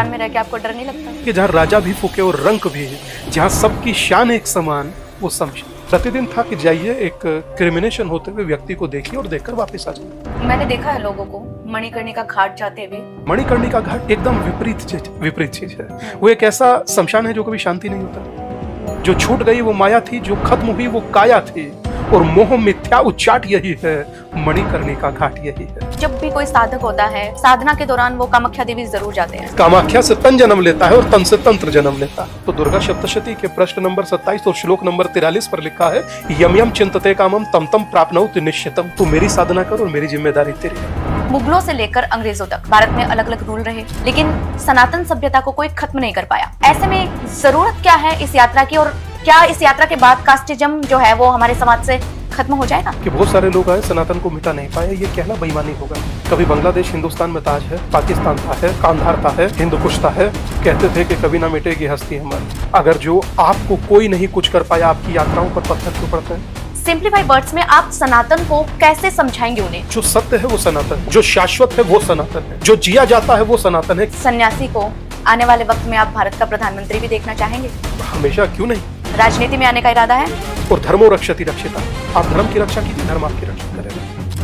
शान में रह के आपको डर नहीं लगता कि जहाँ राजा भी फूके और रंक भी है, जहाँ सबकी शान एक समान, वो शमशान। प्रतिदिन था कि जाइए एक क्रिमिनेशन होते हुए व्यक्ति को देखिए और देखकर वापस आ जाइए। मैंने देखा है लोगों को मणिकर्णिका घाट जाते हुए। मणिकर्णिका घाट एकदम विपरीत चीज है। वो एक ऐसा शमशान है जो कभी शांति नहीं होता। जो छूट गई वो माया थी, जो खत्म हुई वो काया थी, और मोह मिथ्या उच्चाट यही है, मणिकर्णिका घाट यही है। जब भी कोई साधक होता है साधना के दौरान वो कामाख्या देवी जरूर जाते हैं। कामाख्या से तन जन्म लेता है और तन से तंत्र जन्म लेता है। तो दुर्गा सप्तशती के प्रश्न नंबर 27 और श्लोक नंबर 43 पर लिखा है, यम यम चिंतते कामम तम तम प्राप्नोति निश्चितम। तू मेरी साधना कर और मेरी जिम्मेदारी तेरी है। मुगलों से लेकर अंग्रेजों तक भारत में अलग अलग रूल रहे, लेकिन सनातन सभ्यता को कोई खत्म नहीं कर पाया। ऐसे में जरूरत क्या है इस यात्रा की, और क्या इस यात्रा के बाद कास्टिज्म जो है वो हमारे समाज से खत्म हो जाएगा? कि बहुत सारे लोग आए सनातन को मिटा नहीं पाए, ये कहना बेईमानी होगा। कभी बांग्लादेश हिंदुस्तान में ताज है, पाकिस्तान था है, कांधार था है, हिंदू कुश था है। कहते थे कि कभी ना मिटेगी हस्ती हमारी। अगर जो आपको कोई नहीं कुछ कर पाया, आपकी यात्राओं पर पत्थर क्यों पड़ते हैं? सिंप्लीफाई वर्ड्स में आप सनातन को कैसे समझाएंगे उन्हें? जो सत्य है वो सनातन, जो शाश्वत है वो सनातन है, जो जिया जाता है वो सनातन है। सन्यासी को आने वाले वक्त में आप भारत का प्रधानमंत्री भी देखना चाहेंगे? हमेशा, क्यों नहीं। राजनीति में आने का इरादा है? और धर्मो रक्षति रक्षिता। आप धर्म की रक्षा कीजिए, धर्म आपकी रक्षा करेगा।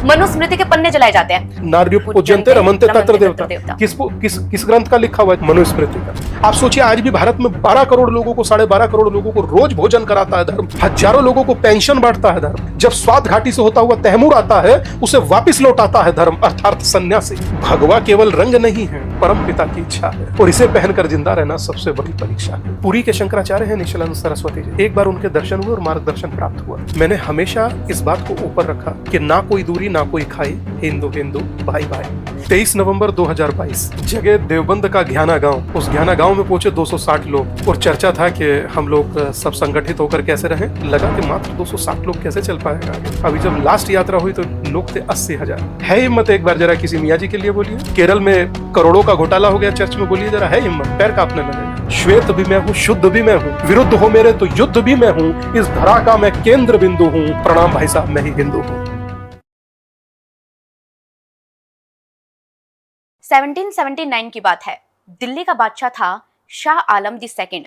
मनुस्मृति के पन्ने जलाए जाते हैं। नार्यो पूज्यन्ते रमन्ते तत्र देवता। किस ग्रंथ का लिखा हुआ है? मनुस्मृति का। आप सोचिए, आज भी भारत में 12 करोड़ लोगों को, 12.5 करोड़ लोगों को रोज भोजन कराता है धर्म। हजारों लोगों को पेंशन बांटता है धर्म। जब स्वाद घाटी से होता हुआ तैमूर आता है, उसे वापिस लौटाता है धर्म, अर्थात सन्यासी। भगवा केवल रंग नहीं है, परम पिता की इच्छा है, और इसे पहनकर जिंदा रहना सबसे बड़ी परीक्षा है। पुरी के शंकराचार्य है निशिलानंद सरस्वती जी। एक बार उनके दर्शन हुए और मार्गदर्शन प्राप्त हुआ। मैंने हमेशा इस बात को ऊपर रखा कि ना कोई दूरी ना कोई खाई, हिंदू हिंदू भाई भाई। 23 नवंबर 2022 जगह देवबंद का घ्याना गांव। उस घ्याना गांव में पहुंचे 260 लोग, और चर्चा था कि हम लोग सब संगठित होकर कैसे रहें। लगा कि मात्र 260 लोग कैसे चल पाएगा। अभी जब लास्ट यात्रा हुई तो लोग थे 80,000। है हिम्मत? एक बार जरा किसी मियाँ जी के लिए बोलिए। केरल में करोड़ों का घोटाला हो गया चर्च में, बोलिए जरा, है हिम्मत? पैर कांपने लगे। श्वेत भी मैं हूँ, शुद्ध भी मैं हूँ, विरुद्ध हो मेरे तो युद्ध भी मैं हूँ, इस धरा का मैं केंद्र बिंदु हूँ, प्रणाम भाई साहब, मैं ही हिंदू हूँ। 1779 की बात है। दिल्ली का बादशाह था शाह आलम दी सेकंड।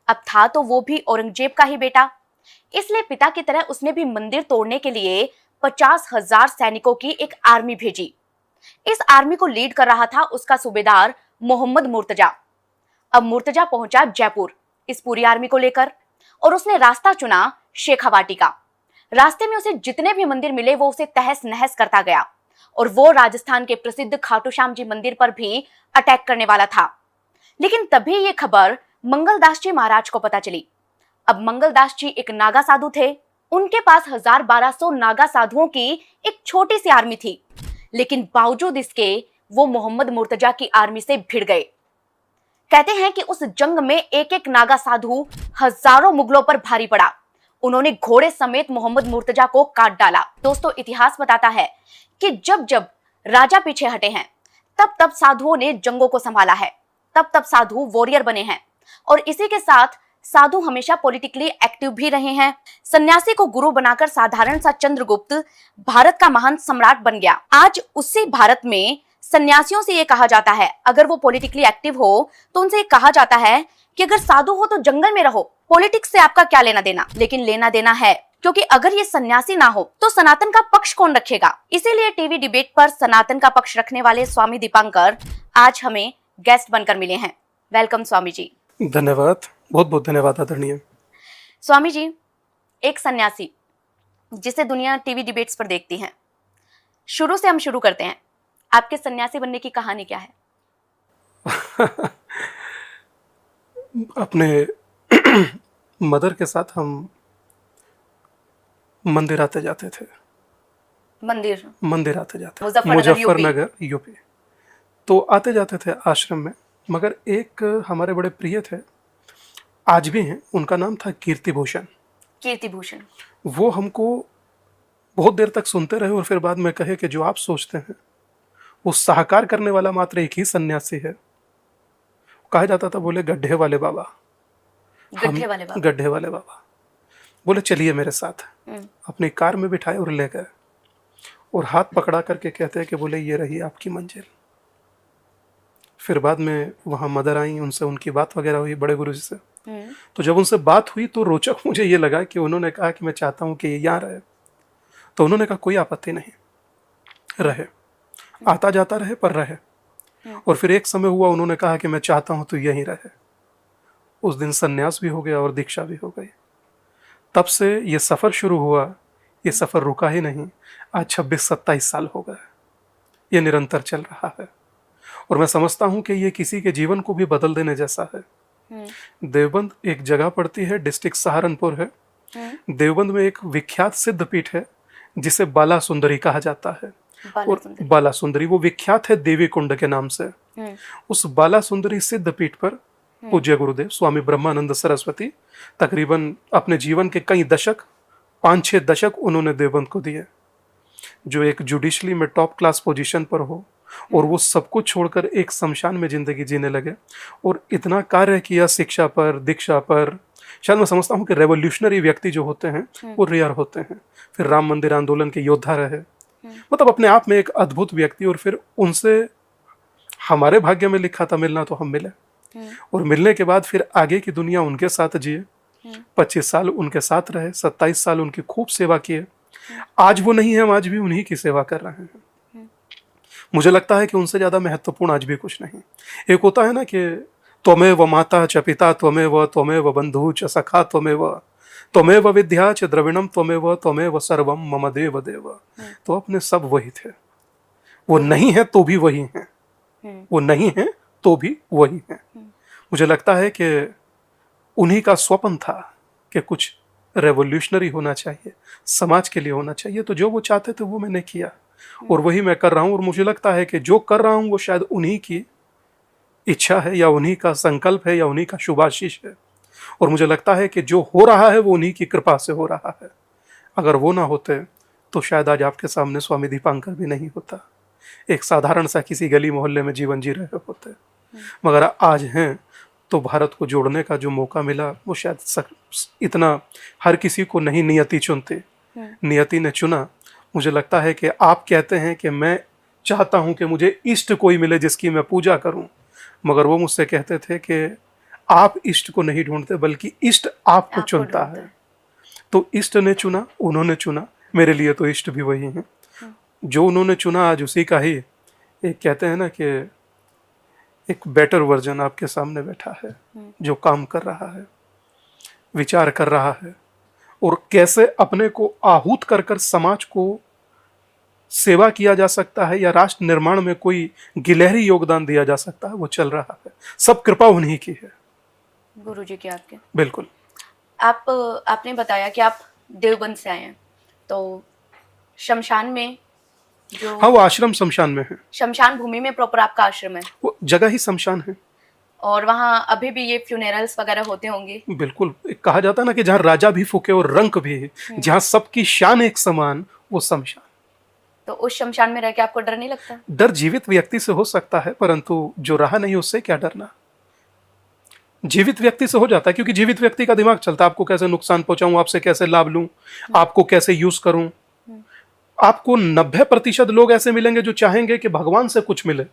अब था तो वो भी औरंगजेब का ही बेटा, इसलिए पिता की तरह उसने भी मंदिर तोड़ने के लिए 50,000 सैनिकों की एक आर्मी भेजी। इस आर्मी को लीड कर रहा था उसका सूबेदार मोहम्मद मुर्तजा। अब मुर्तजा पहुंचा जयपुर इस पूरी आर्मी को लेकर, और उसने रास्ता चुना शेखावाटी का। रास्ते में उसे जितने भी मंदिर मिले वो उसे तहस नहस करता गया, और वो राजस्थान के प्रसिद्ध खाटू श्याम जी मंदिर पर भी अटैक करने वाला था। लेकिन तभी ये खबर मंगलदास जी महाराज को पता चली। अब मंगलदास जी एक नागा साधु थे। उनके पास 1200 नागा साधुओं की एक छोटी सी आर्मी थी, लेकिन बावजूद इसके वो मोहम्मद मुर्तजा की आर्मी से भिड़ गए। कहते हैं कि उस जंग में एक एक नागा साधु हजारों मुगलों पर भारी पड़ा। उन्होंने घोड़े समेत मोहम्मद मुर्तजा को काट डाला। दोस्तों, इतिहास बताता है कि जब जब राजा पीछे हटे हैं तब तब साधुओं ने जंगों को संभाला है, तब तब साधु वॉरियर बने हैं, और इसी के साथ साधु हमेशा पॉलिटिकली एक्टिव भी रहे हैं। सन्यासी को गुरु बनाकर साधारण सा चंद्रगुप्त भारत का महान सम्राट बन गया। आज उसी भारत में सन्यासियों से ये कहा जाता है, अगर वो पॉलिटिकली एक्टिव हो तो उनसे ये कहा जाता है कि अगर साधु हो तो जंगल में रहो, पॉलिटिक्स से आपका क्या लेना देना। लेकिन लेना देना है, क्योंकि अगर ये सन्यासी ना हो तो सनातन का पक्ष कौन रखेगा। इसीलिए टीवी डिबेट पर सनातन का पक्ष रखने वाले स्वामी दीपांकर आज हमें गेस्ट बनकर मिले हैं। वेलकम स्वामी जी। धन्यवाद, बहुत बहुत धन्यवाद आदरणीय। स्वामी जी, एक सन्यासी जिसे दुनिया टीवी डिबेट्स पर देखती है, शुरू से हम शुरू करते हैं। आपके सन्यासी बनने की कहानी क्या है? अपने मदर के साथ हम मंदिर आते जाते थे। मंदिर आते जाते, मुजफ्फरनगर यूपी। तो आते जाते थे आश्रम में, मगर एक हमारे बड़े प्रिय थे, आज भी हैं, उनका नाम था कीर्तिभूषण। वो हमको बहुत देर तक सुनते रहे और फिर बाद में कहे कि जो आप सोचते हैं वो साकार करने वाला मात्र एक ही सन्यासी है। कहा जाता था, बोले गड्ढे वाले बाबा। गड्ढे वाले बाबा बोले चलिए मेरे साथ। अपनी कार में बिठाए और ले गए, और हाथ पकड़ा करके कहते हैं कि बोले ये रही आपकी मंजिल। फिर बाद में वहाँ मदर आई, उनसे उनकी बात वगैरह हुई बड़े गुरु जी से। तो जब उनसे बात हुई तो रोचक मुझे ये लगा कि उन्होंने कहा कि मैं चाहता हूँ कि ये यहाँ रहे। तो उन्होंने कहा कोई आपत्ति नहीं, रहे, आता जाता रहे पर रहे। और फिर एक समय हुआ उन्होंने कहा कि मैं चाहता हूँ तो यहीं रहे। उस दिन संन्यास भी हो गया और दीक्षा भी हो गई। तब से ये सफ़र शुरू हुआ, ये सफ़र रुका ही नहीं। आज 26-27 साल हो गए, ये निरंतर चल रहा है। और मैं समझता हूँ कि ये किसी के जीवन को भी बदल देने जैसा है। देवबंद एक जगह पड़ती है, डिस्ट्रिक्ट सहारनपुर है। देवबंद में एक विख्यात सिद्ध पीठ है जिसे बाला सुंदरी कहा जाता है। और बाला सुंदरी वो विख्यात है देवी कुंड के नाम से। उस बाला सुंदरी सिद्ध पीठ पर पूज्य गुरुदेव स्वामी ब्रह्मानंद सरस्वती तकरीबन अपने जीवन के कई दशक, 5-6 दशक उन्होंने देवबंद को दिए। जो एक जुडिशली में टॉप क्लास पोजीशन पर हो और वो सब कुछ छोड़कर एक शमशान में जिंदगी जीने लगे और इतना कार्य किया शिक्षा पर, दीक्षा पर। शायद मैं समझता हूँ कि रेवोल्यूशनरी व्यक्ति जो होते हैं वो रेयर होते हैं। फिर राम मंदिर आंदोलन के योद्धा रहे, मतलब अपने आप में एक अद्भुत व्यक्ति। और फिर उनसे हमारे भाग्य में लिखा था मिलना, तो हम मिले। और मिलने के बाद फिर आगे की दुनिया उनके साथ जिए। 25 साल उनके साथ रहे, 27 साल उनकी खूब सेवा किए। आज वो नहीं है, हम आज भी उन्हीं की सेवा कर रहे हैं। मुझे लगता है कि उनसे ज्यादा महत्वपूर्ण आज भी कुछ नहीं। एक होता है ना कि त्वमेव माता च पिता त्वमेव बंधु च सखा त्वमेव विद्या च द्रविणम त्वमेव सर्वम मम देव देव। तो अपने सब वही थे। वो नहीं है तो भी वही हैं, वो नहीं है तो भी वही हैं। मुझे लगता है कि उन्हीं का स्वप्न था कि कुछ रेवोल्यूशनरी होना चाहिए, समाज के लिए होना चाहिए। तो जो वो चाहते थे वो मैंने किया और वही मैं कर रहा हूँ। और मुझे लगता है कि जो कर रहा हूँ वो शायद उन्हीं की इच्छा है या उन्हीं का संकल्प है या उन्हीं का शुभाशीष है। और मुझे लगता है कि जो हो रहा है वो उन्हीं की कृपा से हो रहा है। अगर वो ना होते तो शायद आज आपके सामने स्वामी दीपांकर भी नहीं होता, एक साधारण सा किसी गली मोहल्ले में जीवन जी रहे होते। मगर आज हैं तो भारत को जोड़ने का जो मौका मिला वो शायद इतना हर किसी को नहीं नियति चुनते, नियति ने चुना। मुझे लगता है कि आप कहते हैं कि मैं चाहता हूं कि मुझे इष्ट कोई मिले जिसकी मैं पूजा करूं, मगर वो मुझसे कहते थे कि आप इष्ट को नहीं ढूंढते बल्कि इष्ट आपको चुनता है। तो इष्ट ने चुना, उन्होंने चुना, मेरे लिए तो इष्ट भी वही हैं। जो उन्होंने चुना आज उसी का ही एक कहते हैं ना कि एक बेटर वर्जन आपके सामने बैठा है, जो काम कर रहा है, विचार कर रहा है और कैसे अपने को आहूत कर कर समाज को सेवा किया जा सकता है या राष्ट्र निर्माण में कोई गिलहरी योगदान दिया जा सकता है, वो चल रहा है। सब कृपा उन्हीं की है, गुरुजी की आपके। बिल्कुल। आपने बताया कि आप देवबंद से आए हैं, तो शमशान में जो, हाँ, वो आश्रम शमशान में है। शमशान भूमि में प्रॉपर आपका आश्रम है, वो जगह ही शमशान है। और वहाँ अभी भी ये फ्यूनरल्स वगैरह होते होंगे? बिल्कुल। कहा जाता है ना कि जहाँ राजा भी फूके और रंक भी, जहाँ सबकी शान एक समान, वो शमशान। तो उस शमशान में रह के आपको डर नहीं लगता? डर जीवित व्यक्ति से हो सकता है, परंतु जो रहा नहीं उससे क्या डरना। जीवित व्यक्ति से हो जाता है, क्योंकि जीवित व्यक्ति का दिमाग चलता है, आपको कैसे नुकसान पहुंचाऊं, आपसे कैसे लाभ लूं, आपको कैसे यूज करूं। आपको 90% लोग ऐसे मिलेंगे जो चाहेंगे कि भगवान से कुछ मिले।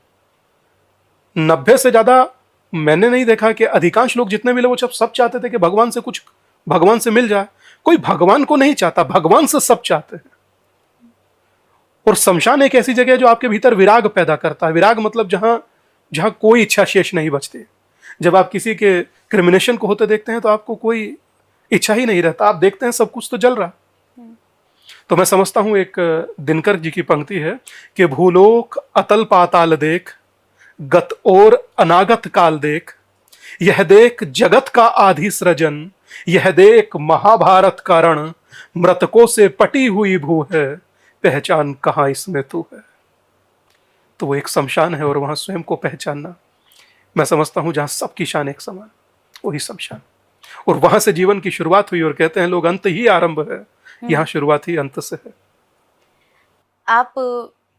90 से ज्यादा मैंने नहीं देखा कि अधिकांश लोग जितने मिले वो सब चाहते थे कि भगवान से कुछ, भगवान से मिल जाए। कोई भगवान को नहीं चाहता, भगवान से सब चाहते हैं। और शमशान एक ऐसी जगह है जो आपके भीतर विराग पैदा करता है। विराग मतलब जहां कोई इच्छा शेष नहीं बचती। जब आप किसी के क्रिमिनेशन को होते देखते हैं तो आपको कोई इच्छा ही नहीं रहता, आप देखते हैं सब कुछ तो जल रहा। तो मैं समझता हूं एक दिनकर जी की पंक्ति है कि भूलोक अतल पाताल देख, गत और अनागत काल देख, यह देख जगत का आधि सृजन, यह देख महाभारत का रण, मृतकों से पटी हुई भू है, पहचान कहाँ इसमें तू है। तो वो एक शमशान है और वहां स्वयं को पहचानना, मैं समझता हूं जहां सबकी शान एक समान, वही शमशान। और वहां से जीवन की शुरुआत हुई और कहते हैं लोग अंत ही आरंभ है, यहाँ शुरुआत ही अंत से है।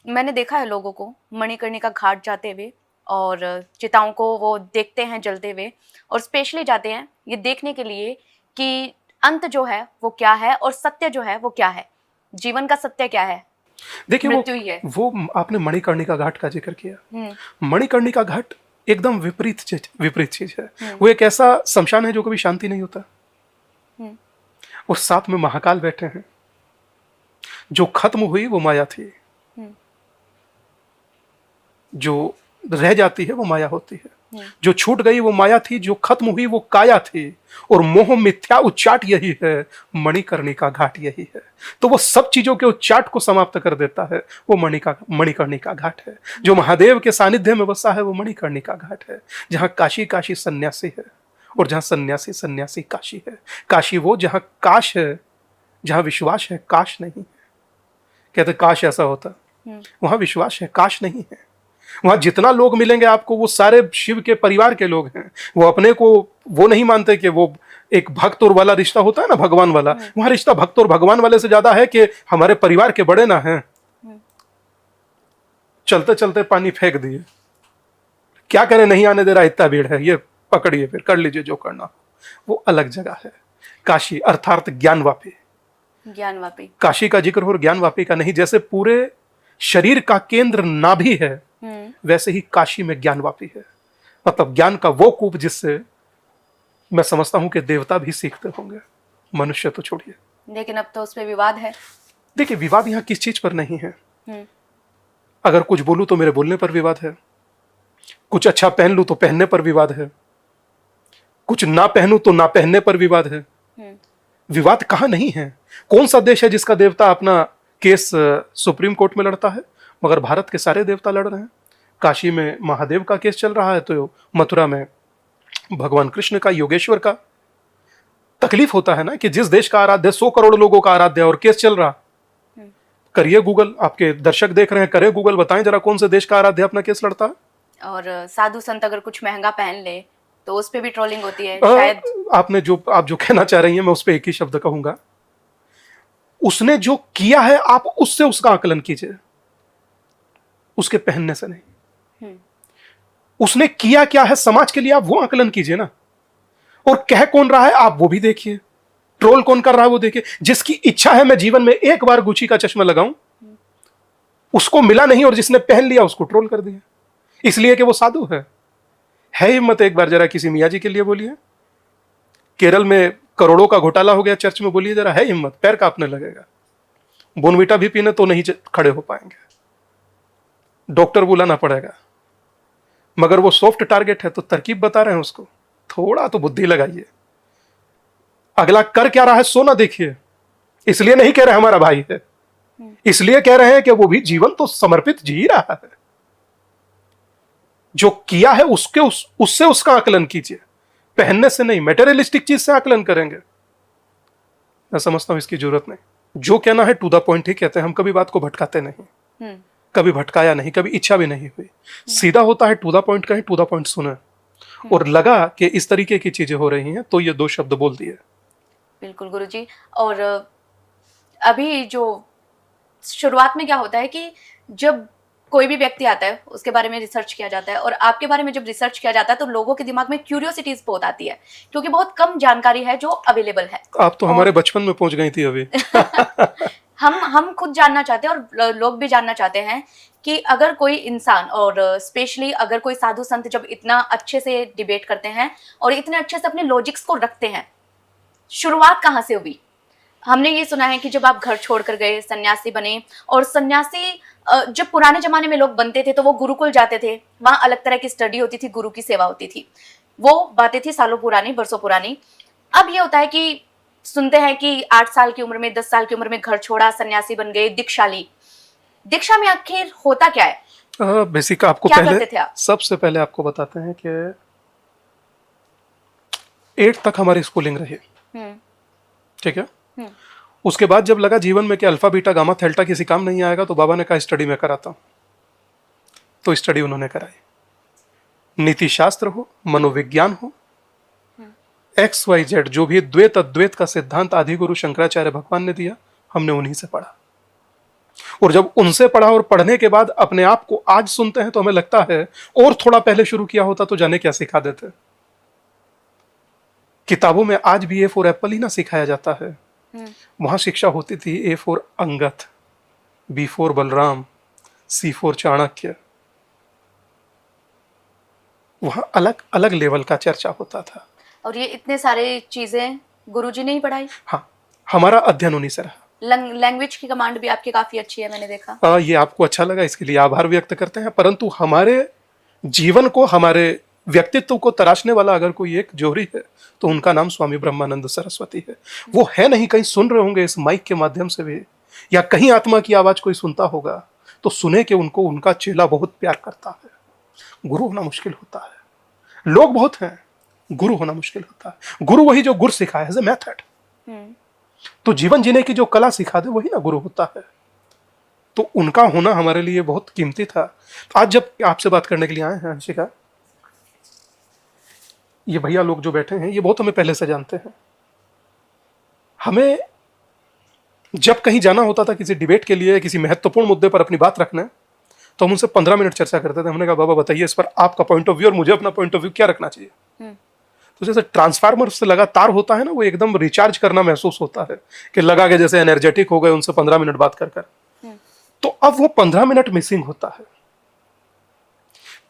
मैंने देखा है लोगों को मणिकर्णिका घाट जाते हुए और चिताओं को वो देखते हैं जलते हुए, और स्पेशली जाते हैं ये देखने के लिए कि अंत जो है वो क्या है और सत्य जो है वो क्या है, जीवन का सत्य क्या है। देखिए वो आपने मणिकर्णिका घाट का जिक्र किया। मणिकर्णिका घाट एकदम विपरीत चीज है। वो एक ऐसा शमशान है जो कभी शांति नहीं होता। और साथ में महाकाल बैठे हैं। जो खत्म हुई वो माया थी, जो रह जाती है वो माया होती है। जो छूट गई वो माया थी, जो खत्म हुई वो काया थी। और मोह मिथ्या उच्चाट यही है, मणिकर्णिका घाट यही है। तो वो सब चीजों के उच्चाट को समाप्त कर देता है, वो मणिकर्णिका घाट है। जो महादेव के सानिध्य में बसा है वो मणिकर्णिका घाट है, जहां काशी काशी सन्यासी है और जहां सन्यासी सन्यासी काशी है। काशी वो जहां काश है, जहां विश्वास है, काश नहीं है। कहते काश ऐसा होता, वहां विश्वास है, काश नहीं है। वहां जितना लोग मिलेंगे आपको वो सारे शिव के परिवार के लोग हैं। वो अपने को वो नहीं मानते कि वो एक भक्त और वाला रिश्ता होता है ना, भगवान वाला। वहां रिश्ता भक्त और भगवान वाले से ज्यादा है कि हमारे परिवार के बड़े ना हैं। चलते चलते पानी फेंक दिए, क्या करें, नहीं आने दे रहा, इतना भीड़ है, ये पकड़िए, फिर कर लीजिए जो करना। वो अलग जगह है काशी, अर्थात ज्ञानवापी। काशी का जिक्र हो ज्ञानवापी का नहीं। जैसे पूरे शरीर का केंद्र नाभि है, वैसे ही काशी में ज्ञानवापी है। मतलब ज्ञान का वो कूप जिससे मैं समझता हूं कि देवता भी सीखते होंगे, मनुष्य तो छोड़िए। लेकिन अब तो उसमें विवाद है। देखिए विवाद यहाँ किस चीज पर नहीं है। अगर कुछ बोलूं तो मेरे बोलने पर विवाद है, कुछ अच्छा पहन लूं तो पहनने पर विवाद है, कुछ ना पहनूं तो ना पहनने पर विवाद है। विवाद कहां नहीं है? कौन सा देश है जिसका देवता अपना केस सुप्रीम कोर्ट में लड़ता है? मगर भारत के सारे देवता लड़ रहे हैं। काशी में महादेव का केस चल रहा है तो मथुरा में भगवान कृष्ण का, योगेश्वर का। तकलीफ होता है ना कि जिस देश का आराध्य 100 करोड़ लोगों का आराध्य और केस चल रहा। करिए गूगल, आपके दर्शक देख रहे हैं, करें गूगल, बताएं जरा कौन से देश का आराध्य अपना केस लड़ता है। और साधु संत अगर कुछ महंगा पहन ले तो उस पे भी ट्रोलिंग होती है शायद। आप जो कहना चाह रही हैं मैं उस पर एक ही शब्द कहूंगा, उसने जो किया है आप उससे उसका आकलन कीजिए, उसके पहनने से नहीं। उसने किया क्या है समाज के लिए, आप वो आकलन कीजिए ना। और कह कौन रहा है आप वो भी देखिए, ट्रोल कौन कर रहा है वो देखिए। जिसकी इच्छा है मैं जीवन में एक बार गुची का चश्मा लगाऊं, उसको मिला नहीं, और जिसने पहन लिया उसको ट्रोल कर दिया, इसलिए कि वो साधु है। हिम्मत एक बार जरा किसी मियाँ जी के लिए बोलिए, केरल में करोड़ों का घोटाला हो गया चर्च में, बोलिए जरा, है हिम्मत, पैर कांपने लगेगा। बोनवीटा भी पीने तो नहीं खड़े हो पाएंगे, डॉक्टर बुलाना पड़ेगा। मगर वो सॉफ्ट टारगेट है तो तरकीब बता रहे हैं उसको, थोड़ा तो बुद्धि लगाइए। अगला कर क्या रहा है सोना देखिए। इसलिए नहीं कह रहे हमारा भाई है, इसलिए कह रहे हैं कि वो भी जीवन तो समर्पित जी रहा है। जो किया है उससे उसका आकलन कीजिए, पहनने से नहीं। मटेरियलिस्टिक चीज से आकलन करेंगे, मैं समझता हूं इसकी जरूरत नहीं। जो कहना है टू द पॉइंट ही कहते हैं हम, कभी बात को भटकाते नहीं, कभी भटकाया नहीं, कभी इच्छा भी नहीं हुई। सीधा होता है, टू द पॉइंट कहें, टू द पॉइंट सुने। और लगा कि इस तरीके की चीजें हो रही हैं तो ये 2 शब्द बोल दिए। बिल्कुल गुरुजी। और अभी जो शुरुआत में क्या होता है कि जब कोई भी व्यक्ति आता है उसके बारे में रिसर्च किया जाता है, और आपके बारे में जब रिसर्च किया जाता है तो लोगों के दिमाग में क्यूरियोसिटीज बहुत आती है, क्योंकि बहुत कम जानकारी है जो अवेलेबल है। आप तो हमारे बचपन में पहुंच गई थी अभी। हम खुद जानना चाहते हैं और लोग भी जानना चाहते हैं कि अगर कोई इंसान, और स्पेशली अगर कोई साधु संत जब इतना अच्छे से डिबेट करते हैं और इतने अच्छे से अपने लॉजिक्स को रखते हैं, शुरुआत कहाँ से हुई? हमने ये सुना है कि जब आप घर छोड़कर गए, सन्यासी बने, और सन्यासी जब पुराने जमाने में लोग बनते थे तो वो गुरुकुल जाते थे, वहां अलग तरह की स्टडी होती थी, गुरु की सेवा होती थी। वो बातें थी सालों पुरानी, बरसों पुरानी। अब ये होता है कि सुनते हैं कि 8 साल की उम्र में, 10 साल की उम्र में घर छोड़ा, सन्यासी बन गए, दीक्षा ली। दीक्षा में आखिर होता क्या है? बेसिक आपको सबसे पहले आपको बताते हैं कि 8 तक हमारी स्कूलिंग रही, ठीक है। उसके बाद जब लगा जीवन में कि अल्फा बीटा गामा थेल्टा किसी काम नहीं आएगा तो बाबा ने कहा स्टडी में कराता हूं, तो स्टडी उन्होंने कराई। नीति शास्त्र हो, मनोविज्ञान हो, XYZ जो भी द्वैत अद्वैत का सिद्धांत आदिगुरु शंकराचार्य भगवान ने दिया, हमने उन्हीं से पढ़ा। और जब उनसे पढ़ा और पढ़ने के बाद अपने आप को आज सुनते हैं तो हमें लगता है और थोड़ा पहले शुरू किया होता तो जाने क्या सिखा देते। किताबों में आज भी A फॉर एप्पल ही ना सिखाया जाता है, वहां शिक्षा होती थी A for Angad, B for Balram, C for Chanakya. वहाँ अलग अलग लेवल का चर्चा होता था। और ये इतने सारे चीजें गुरुजी ने ही पढ़ाई? हाँ, हमारा अध्ययन उन्हीं से रहा। लैंग्वेज की कमांड भी आपकी काफी अच्छी है, मैंने देखा। ये आपको अच्छा लगा, इसके लिए आभार व्यक्त करते हैं। परंतु हमारे जीवन को, हमारे व्यक्तित्व को तराशने वाला अगर कोई एक जोहरी है तो उनका नाम स्वामी ब्रह्मानंद सरस्वती है। वो है नहीं, कहीं सुन रहे होंगे इस माइक के माध्यम से भी, या कहीं आत्मा की आवाज कोई सुनता होगा तो सुने कि उनको उनका चेला बहुत प्यार करता है। गुरु होना मुश्किल होता है, लोग बहुत हैं, गुरु होना मुश्किल होता है। गुरु वही जो गुर सिखाए एज ए मेथड, तो जीवन जीने की जो कला सिखा दे वही ना गुरु होता है। तो उनका होना हमारे लिए बहुत कीमती था। आज जब आपसे बात करने के लिए आए हैं हंसिका, ये भैया लोग जो बैठे हैं ये बहुत हमें पहले से जानते हैं। हमें जब कहीं जाना होता था किसी डिबेट के लिए, किसी महत्वपूर्ण मुद्दे पर अपनी बात रखना, तो हम उनसे 15 मिनट चर्चा करते थे। हमने कहा बाबा बताइए इस पर आपका पॉइंट ऑफ व्यू और मुझे अपना पॉइंट ऑफ व्यू क्या रखना चाहिए। तो जैसे ट्रांसफार्मर से लगातार होता है ना, वो एकदम रिचार्ज करना महसूस होता है कि लगा के जैसे एनर्जेटिक हो गए उनसे 15 मिनट बात कर कर। तो अब वो 15 मिनट मिसिंग होता है।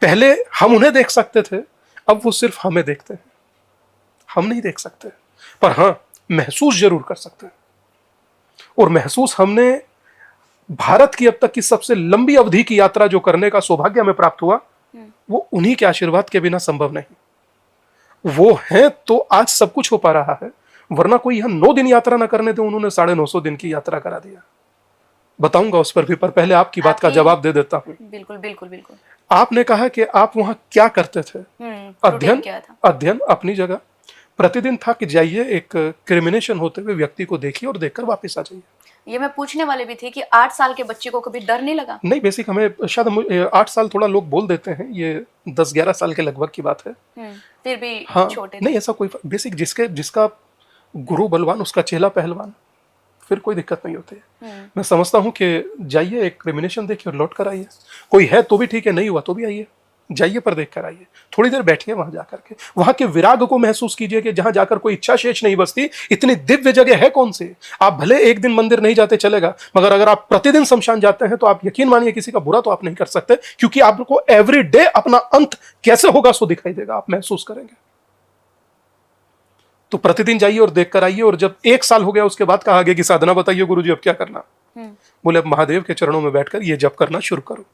पहले हम उन्हें देख सकते थे, अब वो सिर्फ हमें देखते हैं। हम नहीं देख सकते, पर हाँ महसूस जरूर कर सकते हैं। और महसूस हमने भारत की अब तक की सबसे लंबी अवधि की यात्रा जो करने का सौभाग्य हमें प्राप्त हुआ, वो उन्हीं के आशीर्वाद के बिना संभव नहीं। वो हैं तो आज सब कुछ हो पा रहा है, वरना कोई यहां 9 दिन यात्रा ना करने थे, उन्होंने 950 दिन की यात्रा करा दिया। बताऊंगा उस पर भी, पर पहले आपकी बात का जवाब दे देता हूं। बिल्कुल बिल्कुल बिल्कुल। आपने कहा कि आप वहां क्या करते थे? रूटीन क्या था? अध्ययन अपनी जगह प्रतिदिन था कि जाइए एक क्रिमिनेशन होते हुए व्यक्ति को देखिए और देखकर वापस आ जाइए। ये मैं पूछने वाले भी थी कि 8 साल के बच्चे को कभी डर नहीं लगा? नहीं, बेसिक हमें शायद 8 साल थोड़ा लोग बोल देते हैं, ये 10-11 साल के लगभग की बात है। फिर भी हाँ, छोटे नहीं ऐसा कोई बेसिक जिसका गुरु बलवान उसका चेला पहलवान, फिर कोई दिक्कत नहीं होती है। मैं समझता हूँ कि जाइए एक क्रिमिनेशन देखिए और लौट कर आइए। कोई है तो भी ठीक है, नहीं हुआ तो भी आइए, जाइए पर देख कर आइए। थोड़ी देर बैठिए वहां जाकर के, वहां के विराग को महसूस कीजिए कि जहां जाकर कोई इच्छा शेष नहीं बसती। इतनी दिव्य जगह है कौन सी? आप भले एक दिन मंदिर नहीं जाते चलेगा, मगर अगर आप प्रतिदिन शमशान जाते हैं तो आप यकीन मानिए किसी का बुरा तो आप नहीं कर सकते, क्योंकि आपको एवरी डे अपना अंत कैसे होगा सो दिखाई देगा, आप महसूस करेंगे। तो प्रतिदिन जाइए और देख कर आइए। और जब 1 साल हो गया उसके बाद कहा आगे की साधना बताइए गुरुजी अब क्या करना? बोले अब महादेव के चरणों में बैठकर ये जप करना शुरू करो।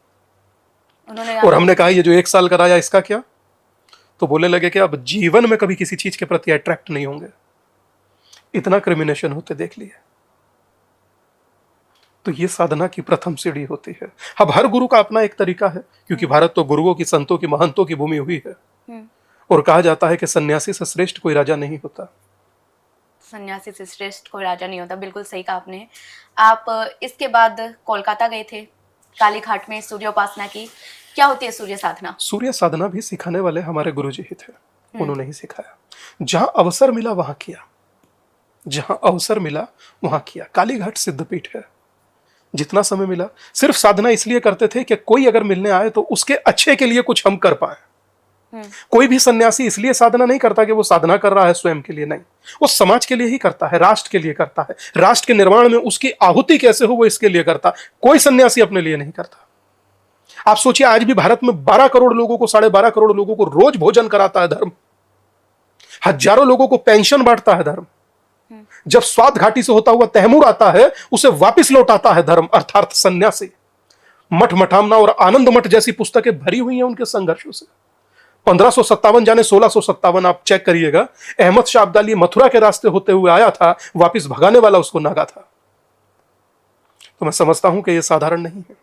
और हमने कहा ये जो 1 साल कराया इसका क्या? तो बोलने लगे कि अब जीवन में कभी किसी चीज के प्रति अट्रैक्ट नहीं होंगे, इतना क्रिमिनेशन होते देख लिए। तो ये साधना की प्रथम सीढ़ी होती है। अब हर गुरु का अपना एक तरीका है, क्योंकि भारत तो गुरुओं की, संतों की, महंतों की भूमि हुई है। और कहा जाता है कि सन्यासी से श्रेष्ठ कोई राजा नहीं होता। सन्यासी से श्रेष्ठ कोई राजा नहीं होता, बिल्कुल सही कहा आपने। आप इसके बाद कोलकाता गए थे, काली घाट में सूर्य उपासना की। क्या होती है सूर्य साधना? सूर्य साधना भी सिखाने वाले हमारे गुरुजी ही थे, उन्होंने ही सिखाया। जहां अवसर मिला वहां किया, जहां अवसर मिला वहां किया। काली घाट सिद्धपीठ है, जितना समय मिला सिर्फ साधना इसलिए करते थे कि कोई अगर मिलने आए तो उसके अच्छे के लिए कुछ हम कर पाए। कोई भी सन्यासी इसलिए साधना नहीं करता कि वो साधना कर रहा है स्वयं के लिए, नहीं, वो समाज के लिए ही करता है, राष्ट्र के लिए करता है। राष्ट्र के निर्माण में उसकी आहुति कैसे हो वो इसके लिए करता। कोई सन्यासी अपने लिए नहीं करता। आप सोचिए आज भी भारत में 12 करोड़ लोगों को, 12.5 करोड़ लोगों को रोज भोजन कराता है धर्म, हजारों लोगों को पेंशन बांटता है धर्म। जब स्वाद घाटी से होता हुआ तैमूर आता है उसे वापिस लौटाता है धर्म, अर्थात सन्यासी। मठ मठामना और आनंद मठ जैसी पुस्तकें भरी हुई हैं उनके संघर्षों से। 1557 जाने 1657 आप चेक करिएगा, अहमद शाह अब्दाली मथुरा के रास्ते होते हुए आया था, वापिस भगाने वाला उसको नागा था। तो मैं समझता हूं कि यह साधारण नहीं है।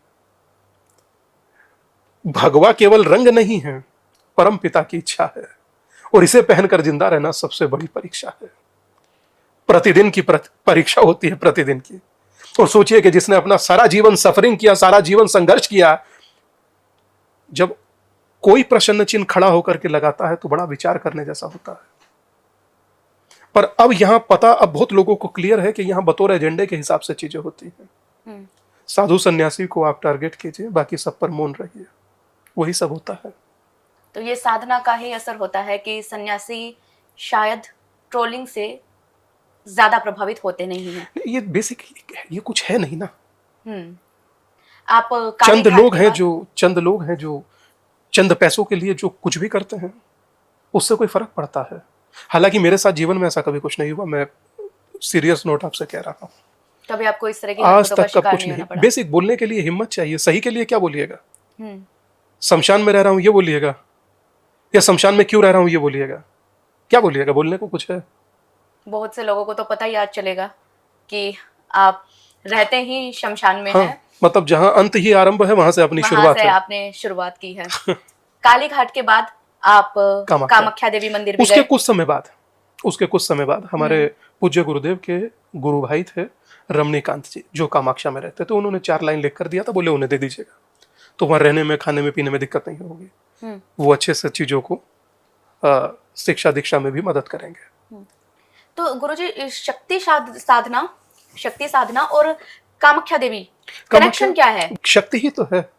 भगवा केवल रंग नहीं है, परम पिता की इच्छा है, और इसे पहनकर जिंदा रहना सबसे बड़ी परीक्षा है। प्रतिदिन की परीक्षा होती है, प्रतिदिन की। और सोचिए कि जिसने अपना सारा जीवन सफरिंग किया, सारा जीवन संघर्ष किया, जब कोई प्रश्न चिन्ह खड़ा होकर के लगाता है तो बड़ा विचार करने जैसा होता है। पर अब यहां पता, अब बहुत लोगों को क्लियर है कि यहां बतौर एजेंडे के हिसाब से चीजें होती हैं। साधु सन्यासी को आप टारगेट कीजिए, बाकी सब पर मौन रहिए, वही सब होता है। तो ये साधना का ही असर होता है कि सन्यासी शायद ट्रोलिंग से ज्यादा प्रभावित होते नहीं हैं। ये बेसिक, ये कुछ है नहीं ना। आप चंद लोग हैं जो चंद पैसों के लिए जो कुछ भी करते हैं उससे कोई फर्क पड़ता है। हालांकि मेरे साथ जीवन में ऐसा कभी कुछ नहीं हुआ, मैं सीरियस नोट आपसे कह रहा हूँ। कभी आपको इस तरह की आज हरकतों का तक कब शिकार कुछ नहीं नहीं। होना पड़ा? बेसिक बोलने के लिए हिम्मत चाहिए, सही के लिए क्या बोलिएगा? हम्म, शमशान में रह रहा हूँ ये बोलिएगा, या शमशान में क्यों रह रहा हूँ ये बोलिएगा? क्या बोलिएगा? बोलने को कुछ है? बहुत से लोगों को तो पता ही आज चलेगा कि आप रहते ही शमशान में हाँ, हैं, मतलब जहां अंत ही आरंभ है वहां से अपनी वहां शुरुआत से है। आपने शुरुआत की है। काली घाट के बाद आप कामाख्या। कामाख्या देवी मंदिर भी उसके गए। कुछ समय बाद हमारे पूज्य गुरुदेव के गुरु भाई थे रमणीकांत जी, जो कामाख्या में रहते थे। उन्होंने 4 लाइन लिख कर दिया था, बोले उन्हें दे दीजिएगा, तो वहां रहने में, खाने में, पीने में दिक्कत नहीं होगी। वो अच्छे से चीजों को शिक्षा दीक्षा में भी मदद करेंगे। तो गुरुजी, शक्ति साधना और कामाख्या देवी कनेक्शन क्या है? शक्ति ही तो है।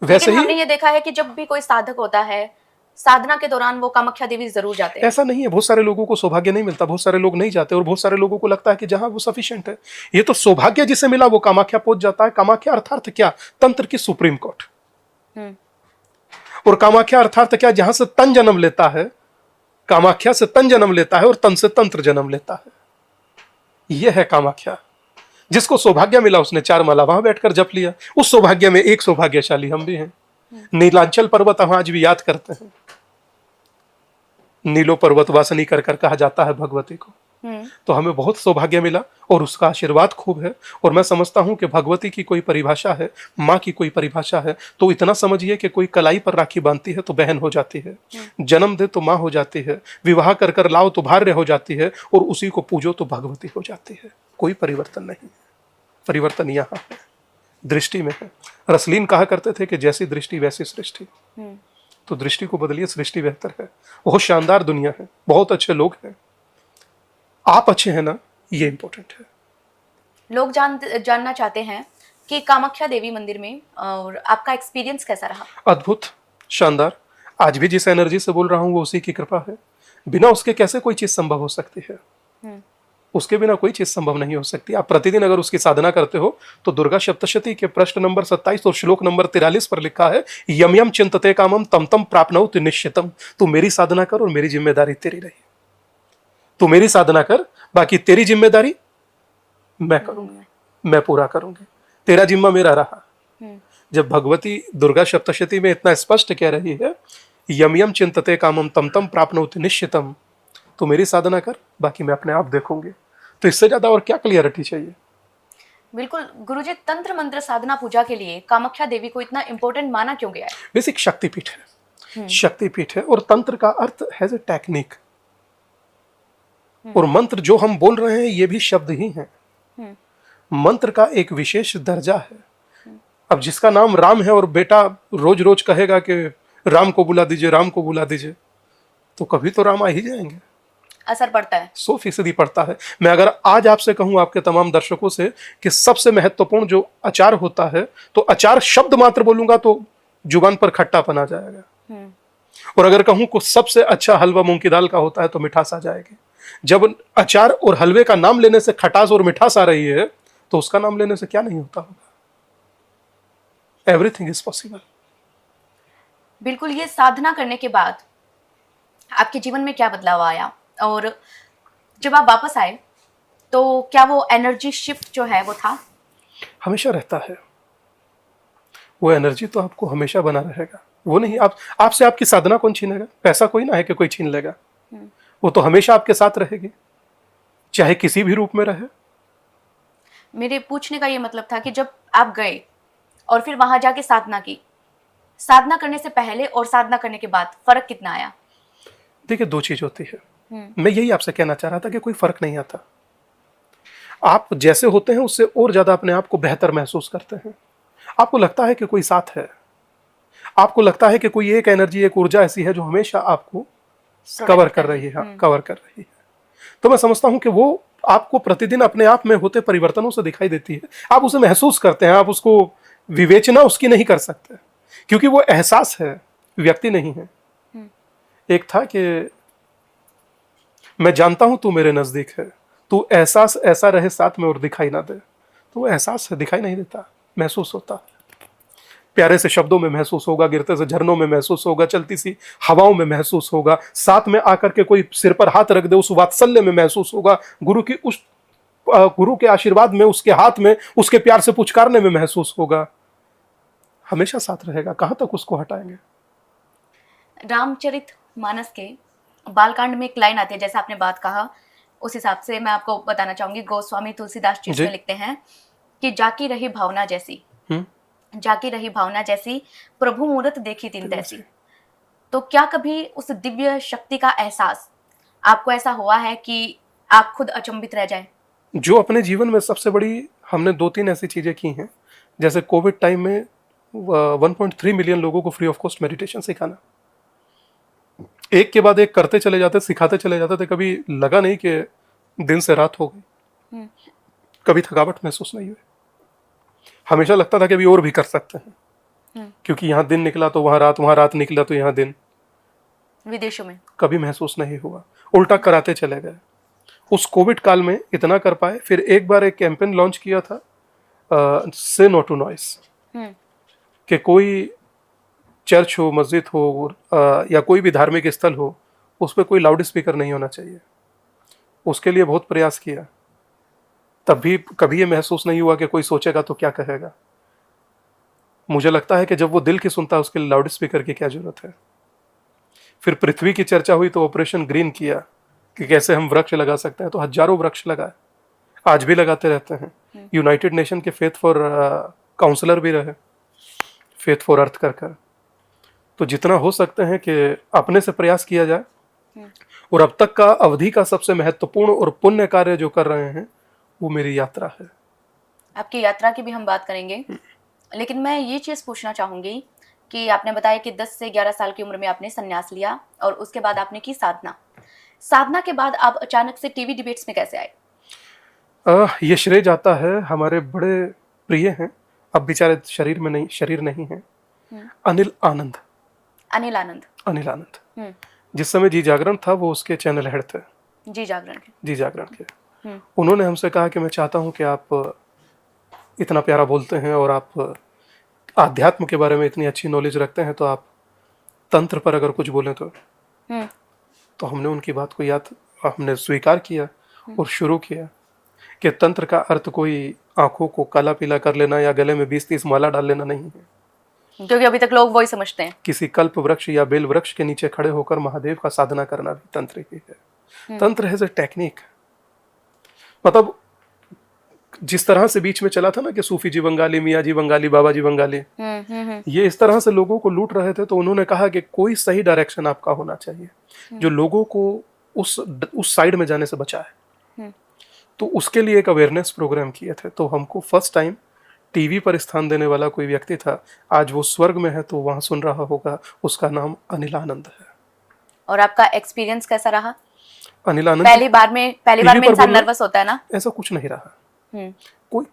वैसे लेकिन ही हमने ये देखा है कि जब भी कोई साधक होता है, साधना के दौरान वो कामाख्या देवी जरूर जाते हैं। ऐसा नहीं है, बहुत सारे लोगों को सौभाग्य नहीं मिलता, बहुत सारे लोग नहीं जाते, और बहुत सारे लोगों को लगता है कि जहां वो सफिशिएंट है। ये तो सौभाग्य जिसे मिला वो कामाख्या पहुंच जाता है। कामाख्या अर्थात क्या? तंत्र की सुप्रीम कोर्ट। और कामाख्या अर्थात क्या? जहां से तन जन्म लेता है, कामाख्या से तन जन्म लेता है और तन से तंत्र जन्म लेता है। यह है कामाख्या। जिसको सौभाग्य मिला उसने 4 माला वहां बैठकर जप लिया। उस सौभाग्य में एक सौभाग्यशाली हम भी हैं। नीलांचल पर्वत हम आज भी याद करते हैं। नीलो पर्वत वासनी कर कर कहा जाता है भगवती को। तो हमें बहुत सौभाग्य मिला और उसका आशीर्वाद खूब है। और मैं समझता हूं कि भगवती की कोई परिभाषा है, माँ की कोई परिभाषा है, तो इतना समझिए कि कोई कलाई पर राखी बांधती है तो बहन हो जाती है, जन्म दे तो माँ हो जाती है, विवाह कर कर लाओ तो भार्य हो जाती है, और उसी को पूजो तो भगवती हो जाती है। कोई परिवर्तन नहीं। परिवर्तन यहाँ है, दृष्टि में है। रसलीन कहा करते थे कि जैसी दृष्टि वैसी सृष्टि। तो दृष्टि को बदलिए, सृष्टि बेहतर है। बहुत शानदार दुनिया है, बहुत अच्छे लोग हैं, आप अच्छे हैं ना, ये इंपॉर्टेंट है। लोग जानना चाहते हैं कि कामाख्या देवी मंदिर में और आपका एक्सपीरियंस कैसा रहा? अद्भुत, शानदार। आज भी जिस एनर्जी से बोल रहा हूं वो उसी की कृपा है। बिना उसके कैसे कोई चीज संभव हो सकती है? उसके बिना कोई चीज संभव नहीं हो सकती। आप प्रतिदिन अगर उसकी साधना करते हो तो दुर्गा सप्तशती के प्रश्न नंबर 27 और श्लोक नंबर 43 पर लिखा है, यम यम चिंतते कामम तम तम प्राप्नोति निश्चितम। तू मेरी साधना कर और मेरी जिम्मेदारी तेरी रही। तू मेरी साधना कर, बाकी तेरी जिम्मेदारी मैं करूंगी, मैं पूरा करूंगी। तेरा जिम्मा मेरा रहा। जब भगवती दुर्गा सप्तशती में इतना स्पष्ट कह रही है, यम यम चिंतते कामम तम तम प्राप्नोति निश्चितम, तो मेरी साधना कर, बाकी मैं अपने आप देखूंगी। तो इससे ज्यादा और क्या क्लियरिटी चाहिए? बिल्कुल गुरुजी, तंत्र मंत्र साधना पूजा के लिए कामाख्या देवी को इतना इंपॉर्टेंट माना क्यों गया है? बेसिक शक्तिपीठ है, शक्तिपीठ है। और तंत्र का अर्थ हैज ए टेक्निक। और मंत्र जो हम बोल रहे हैं ये भी शब्द ही हैं। मंत्र का एक विशेष दर्जा है। अब जिसका नाम राम है और बेटा रोज रोज कहेगा कि राम को बुला दीजिए, राम को बुला दीजिए, तो कभी तो राम आ ही जाएंगे। असर पड़ता है, 100% पड़ता है। मैं अगर आज आपसे कहूं, आपके तमाम दर्शकों से, कि सबसे महत्वपूर्ण जो अचार होता है, तो अचार शब्द मात्र बोलूंगा तो जुबान पर खट्टापन आ जाएगा। और अगर कहूं कि सबसे अच्छा हलवा मूंग की दाल का होता है तो मिठास आ जाएगी। जब अचार और हलवे का नाम लेने से खटास और मिठास आ रही है, तो उसका नाम लेने से क्या नहीं होता होगा? Everything is possible. बिल्कुल। ये साधना करने के बाद आपके जीवन में क्या बदलाव आया, और जब आप वापस आए तो क्या वो एनर्जी शिफ्ट जो है वो था? हमेशा रहता है वो एनर्जी, तो आपको हमेशा बना रहेगा। वो नहीं, आपसे आपकी साधना कौन छीनेगा? पैसा कोई ना है कि कोई छीन लेगा। वो तो हमेशा आपके साथ रहेगी, चाहे किसी भी रूप में रहे। मेरे पूछने का ये मतलब था कि जब आप गए और फिर वहां जाके साधना की, साधना करने से पहले और साधना करने के बाद फर्क कितना आया? देखिए, 2 चीज होती है। मैं यही आपसे कहना चाह रहा था कि कोई फर्क नहीं आता। आप जैसे होते हैं उससे और ज्यादा अपने आप को बेहतर महसूस करते हैं। आपको लगता है कि कोई साथ है, आपको लगता है कि कोई एक एनर्जी, एक ऊर्जा ऐसी है जो हमेशा आपको कवर कर रही है। हाँ, कवर कर रही है। तो मैं समझता हूं कि वो आपको प्रतिदिन अपने आप में होते परिवर्तनों से दिखाई देती है। आप उसे महसूस करते हैं, आप उसको विवेचना उसकी नहीं कर सकते, क्योंकि वो एहसास है, व्यक्ति नहीं है। एक था कि मैं जानता हूं तू मेरे नजदीक है, तू एहसास ऐसा रहे साथ में और दिखाई ना दे। तो वो एहसास है, दिखाई नहीं देता, महसूस होता है। प्यारे से शब्दों में महसूस होगा, गिरते से झरनों में महसूस होगा, चलती सी हवाओं में महसूस होगा, साथ में आकर के कोई सिर पर हाथ रख दे उस वात्सल्य में महसूस होगा, गुरु के आशीर्वाद में, उसके हाथ में, उसके प्यार से पुचकारने में महसूस होगा। हमेशा साथ रहेगा, कहां तक उसको हटाएंगे। रामचरित मानस के बालकांड में एक लाइन आती है, जैसे आपने बात कहा उस हिसाब से मैं आपको बताना चाहूंगी। गोस्वामी तुलसीदास जी इसमें लिखते हैं कि जाकी रही भावना जैसी, जाकी रही भावना जैसी, प्रभु मूरत देखी तीन तैसी। तो क्या कभी उस दिव्य शक्ति का एहसास आपको ऐसा हुआ है कि आप खुद अचंभित रह जाए? जो अपने जीवन में सबसे बड़ी हमने 2-3 ऐसी चीजें की हैं, जैसे कोविड टाइम में 1.3 मिलियन लोगों को फ्री ऑफ कॉस्ट मेडिटेशन सिखाना, एक के बाद एक करते चले जाते, सिखाते चले जाते थे। कभी लगा नहीं कि दिन से रात हो गई, कभी थकावट महसूस नहीं हुई। हमेशा लगता था कि अभी और भी कर सकते हैं, क्योंकि यहाँ दिन निकला तो वहां रात निकला तो यहाँ दिन। विदेशों में कभी महसूस नहीं हुआ, उल्टा कराते चले गए। उस कोविड काल में इतना कर पाए। फिर एक बार एक कैंपेन लॉन्च किया था, से नो टू नॉइस, कि कोई चर्च हो, मस्जिद हो, या कोई भी धार्मिक स्थल हो, उस पर कोई लाउड स्पीकर नहीं होना चाहिए। उसके लिए बहुत प्रयास किया, तब भी कभी ये महसूस नहीं हुआ कि कोई सोचेगा तो क्या कहेगा। मुझे लगता है कि जब वो दिल की सुनता है, उसके लिए लाउड स्पीकर की क्या जरूरत है। फिर पृथ्वी की चर्चा हुई तो ऑपरेशन ग्रीन किया कि कैसे हम वृक्ष लगा सकते हैं, तो हजारों वृक्ष लगाए, आज भी लगाते रहते हैं। यूनाइटेड नेशन के फेथ फॉर काउंसलर भी रहे, फेथ फॉर अर्थ कर। तो जितना हो सकते हैं कि अपने से प्रयास किया जाए। और अब तक का अवधि का सबसे महत्वपूर्ण और पुण्य कार्य जो कर रहे हैं वो मेरी यात्रा है। आपकी यात्रा की भी हम बात करेंगे, लेकिन मैं ये चीज़ पूछना चाहूँगी कि आपने बताया कि 10 से 11 साल की उम्र में आपने संन्यास लिया और उसके बाद आपने की साधना के बाद आप अचानक से टीवी डिबेट्स में कैसे आए? ये श्रेय जाता है हमारे बड़े प्रिय हैं, अब बेचारे शरीर नहीं है, अनिल आनंद। जिस समय जी जागरण था वो उसके चैनल हेड थे, जी जागरण के। उन्होंने हमसे कहा कि मैं चाहता हूं कि आप इतना प्यारा बोलते हैं और आप आध्यात्म के बारे में इतनी अच्छी नॉलेज रखते हैं, तो आप तंत्र पर अगर कुछ बोलें तो हमने उनकी बात को हमने स्वीकार किया और शुरू किया कि तंत्र का अर्थ कोई आंखों को काला पीला कर लेना या गले में 20-30 माला डाल लेना नहीं है, क्योंकि अभी तक लोग वही समझते हैं। किसी कल्प वृक्ष या बेल वृक्ष के नीचे खड़े होकर महादेव का साधना करना भी तंत्र ही है। तंत्र है टेक्निक। मतलब जिस तरह से बीच में चला था ना कि सूफी जी बंगाली, मियाँ जी बंगाली, बाबा जी बंगाली, ये इस तरह से लोगों को लूट रहे थे, तो उन्होंने कहा कि कोई सही डायरेक्शन आपका होना चाहिए जो लोगों को उस साइड में जाने से बचाए। तो उसके लिए एक अवेयरनेस प्रोग्राम किए थे। तो हमको फर्स्ट टाइम टीवी पर स्थान देने वाला कोई व्यक्ति था, आज वो स्वर्ग में है तो वहां सुन रहा होगा, उसका नाम अनिल आनंद है। और आपका एक्सपीरियंस कैसा रहा? अनिल आनंद पहली बार में इंसान नर्वस होता है ना? ऐसा कुछ नहीं रहा। कोई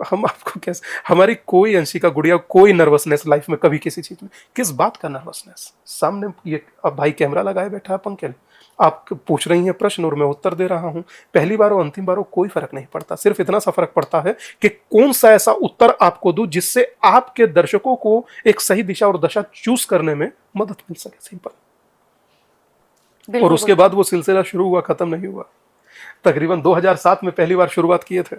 हम आपको कैसे, हमारी कोई अंशिका गुड़िया कोई नर्वसनेस लाइफ में कभी किसी चीज में, किस बात का नर्वसनेस। सामने ये अब भाई कैमरा लगाए बैठा है पंकज, आप पूछ रही हैं प्रश्न और मैं उत्तर दे रहा हूं। पहली बार और अंतिम बार कोई फर्क नहीं पड़ता, सिर्फ इतना सा फर्क पड़ता है कि कौन सा ऐसा उत्तर आपको दूं जिससे आपके दर्शकों को एक सही दिशा और दशा चूज करने में मदद मिल सके। सिंपल। और उसके बाद वो सिलसिला शुरू हुआ, खत्म नहीं हुआ। तकरीबन 2007 में पहली बार शुरुआत किए थे,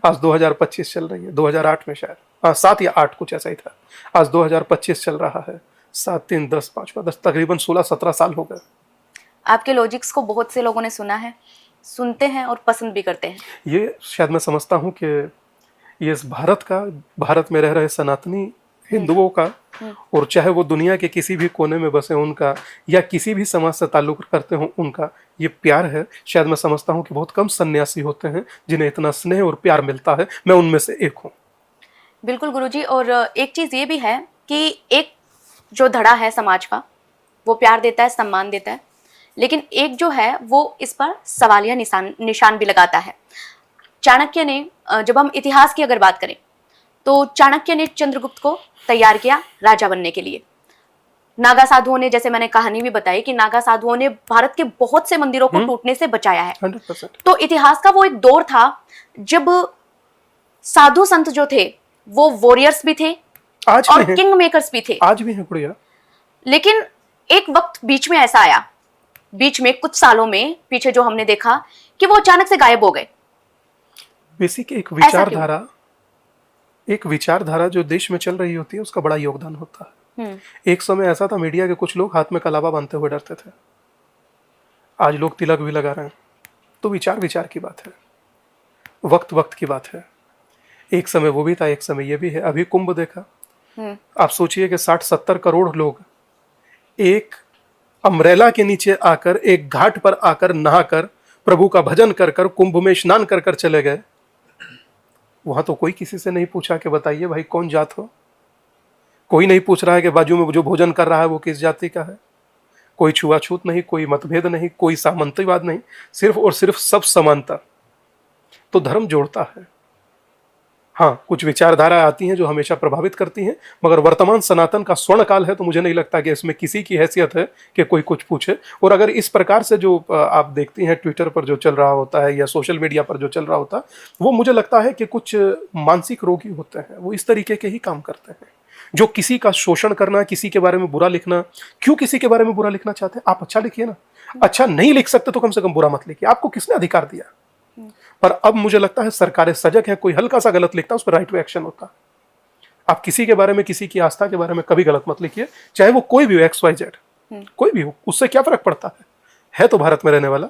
आज 2025 चल रही है। 2008 में शायद 7 या 8 कुछ ऐसा ही था, आज 2025 चल रहा है। 7 3 10 5 तकरीबन 16-17 साल हो गए। आपके लॉजिक्स को बहुत से लोगों ने सुना है, सुनते हैं और पसंद भी करते हैं। ये शायद मैं समझता हूँ कि ये भारत में रह रहे सनातनी हिंदुओं का, और चाहे वो दुनिया के किसी भी कोने में बसे उनका, या किसी भी समाज से ताल्लुक करते हो उनका, ये प्यार है। शायद मैं समझता हूँ कि बहुत कम सन्यासी होते हैं जिन्हें इतना स्नेह और प्यार मिलता है, मैं उनमें से एक हूँ। बिल्कुल गुरुजी। और एक चीज़ ये भी है कि एक जो धड़ा है समाज का, वो प्यार देता है, सम्मान देता है, लेकिन एक जो है वो इस पर सवालिया निशान भी लगाता है। चाणक्य ने, जब हम इतिहास की अगर बात करें तो चाणक्य ने चंद्रगुप्त को तैयार किया राजा बनने के लिए। नागा साधुओं ने, जैसे मैंने कहानी भी बताई कि नागा साधुओं ने भारत के बहुत से मंदिरों को टूटने से बचाया है। 100%। तो इतिहास का वो एक दौर था जब साधु संत जो थे वो वॉरियर्स भी थे आज और भी हैं। किंग मेकर्स भी थे, आज भी हैं गुड़िया। लेकिन एक वक्त बीच में ऐसा आया, बीच में कुछ सालों में पीछे जो हमने देखा कि वो अचानक से गायब हो गए। बेसिक एक ऐसा क्यों? विचारधारा जो देश में चल रही होती है उसका बड़ा योगदान होता है। एक समय ऐसा था, मीडिया के कुछ लोग हाथ में कलावा बांधते हुए डरते थे, आज लोग तिलक भी लगा रहे हैं। तो विचार विचार की बात है, वक्त वक्त की बात है। एक समय वो भी था, एक समय ये भी है। अभी कुंभ देखा, आप सोचिए कि 60-70 करोड़ लोग एक अम्ब्रेला के नीचे आकर, एक घाट पर आकर नहाकर, प्रभु का भजन कर कर, कुंभ में स्नान कर कर चले गए। वहां तो कोई किसी से नहीं पूछा कि बताइए भाई कौन जात हो। कोई नहीं पूछ रहा है कि बाजू में जो भोजन कर रहा है वो किस जाति का है। कोई छुआछूत नहीं, कोई मतभेद नहीं, कोई सामंतवाद नहीं, सिर्फ और सिर्फ सब समानता। तो धर्म जोड़ता है। हाँ, कुछ विचारधारा आती हैं जो हमेशा प्रभावित करती हैं, मगर वर्तमान सनातन का स्वर्ण काल है, तो मुझे नहीं लगता कि इसमें किसी की हैसियत है कि कोई कुछ पूछे। और अगर इस प्रकार से जो आप देखती हैं ट्विटर पर जो चल रहा होता है या सोशल मीडिया पर जो चल रहा होता है, वो मुझे लगता है कि कुछ मानसिक रोगी होते हैं, वो इस तरीके के ही काम करते हैं, जो किसी का शोषण करना, किसी के बारे में बुरा लिखना। क्यों किसी के बारे में बुरा लिखना चाहते हैं? आप अच्छा लिखिए ना। अच्छा नहीं लिख सकते तो कम से कम बुरा मत लिखिए, आपको किसने अधिकार दिया? पर अब मुझे लगता है सरकारें सजग है, कोई हल्का सा गलत लिखता है उस पर राइट टू एक्शन होता। आप किसी के बारे में, किसी की आस्था के बारे में कभी गलत मत लिखिए, चाहे वो कोई भी हो, XYZ कोई भी हो, उससे क्या फर्क पड़ता है तो भारत में रहने वाला।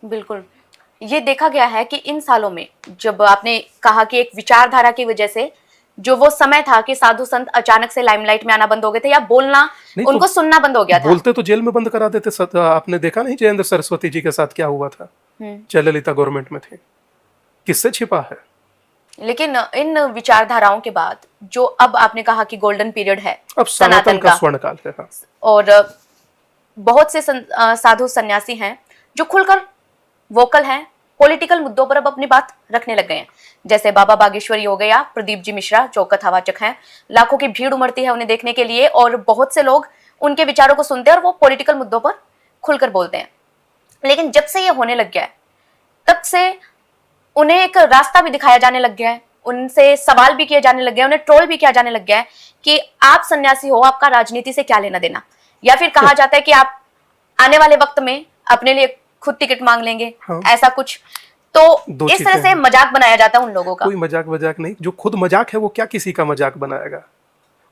बिल्कुल, ये देखा गया है कि इन सालों में, जब आपने कहा कि एक विचारधारा की वजह से जो वो समय था कि साधु संत अचानक से लाइमलाइट में आना बंद हो गए थे, या बोलना, उनको तो सुनना बंद हो गया था। बोलते तो जेल में बंद करा देते। आपने देखा नहीं जयेंद्र सरस्वती जी के साथ क्या हुआ था? जयललिता गवर्नमेंट में थे। किससे छिपा है? लेकिन इन विचारधाराओं के बाद जो अब आपने कहा कि गोल्डन पीरियड है, अब सनातन का स्वर्ण काल है। हाँ। और बहुत से साधु सन्यासी हैं जो खुलकर वोकल हैं, पॉलिटिकल मुद्दों पर अब अपनी बात रखने लग गए हैं। जैसे बाबा बागेश्वरी हो गया, प्रदीप जी मिश्रा जो कथावाचक हैं, लाखों की भीड़ उमड़ती है उन्हें देखने के लिए, और बहुत से लोग उनके विचारों को सुनते हैं और वो पॉलिटिकल मुद्दों पर खुलकर बोलते हैं। लेकिन जब से ये होने लग गया है, तब से उन्हें एक रास्ता भी दिखाया जाने लग गया है, उनसे सवाल भी किए जाने लग गए, उन्हें ट्रोल भी किया जाने लग गया है कि आप सन्यासी हो, आपका राजनीति से क्या लेना देना। या फिर कहा जाता है कि आप आने वाले वक्त में अपने लिए खुद टिकट मांग लेंगे। हाँ। ऐसा कुछ। तो इस तरह से मजाक बनाया जाता है उन लोगों का। कोई मजाक नहीं, जो खुद मजाक है वो क्या किसी का मजाक बनाएगा?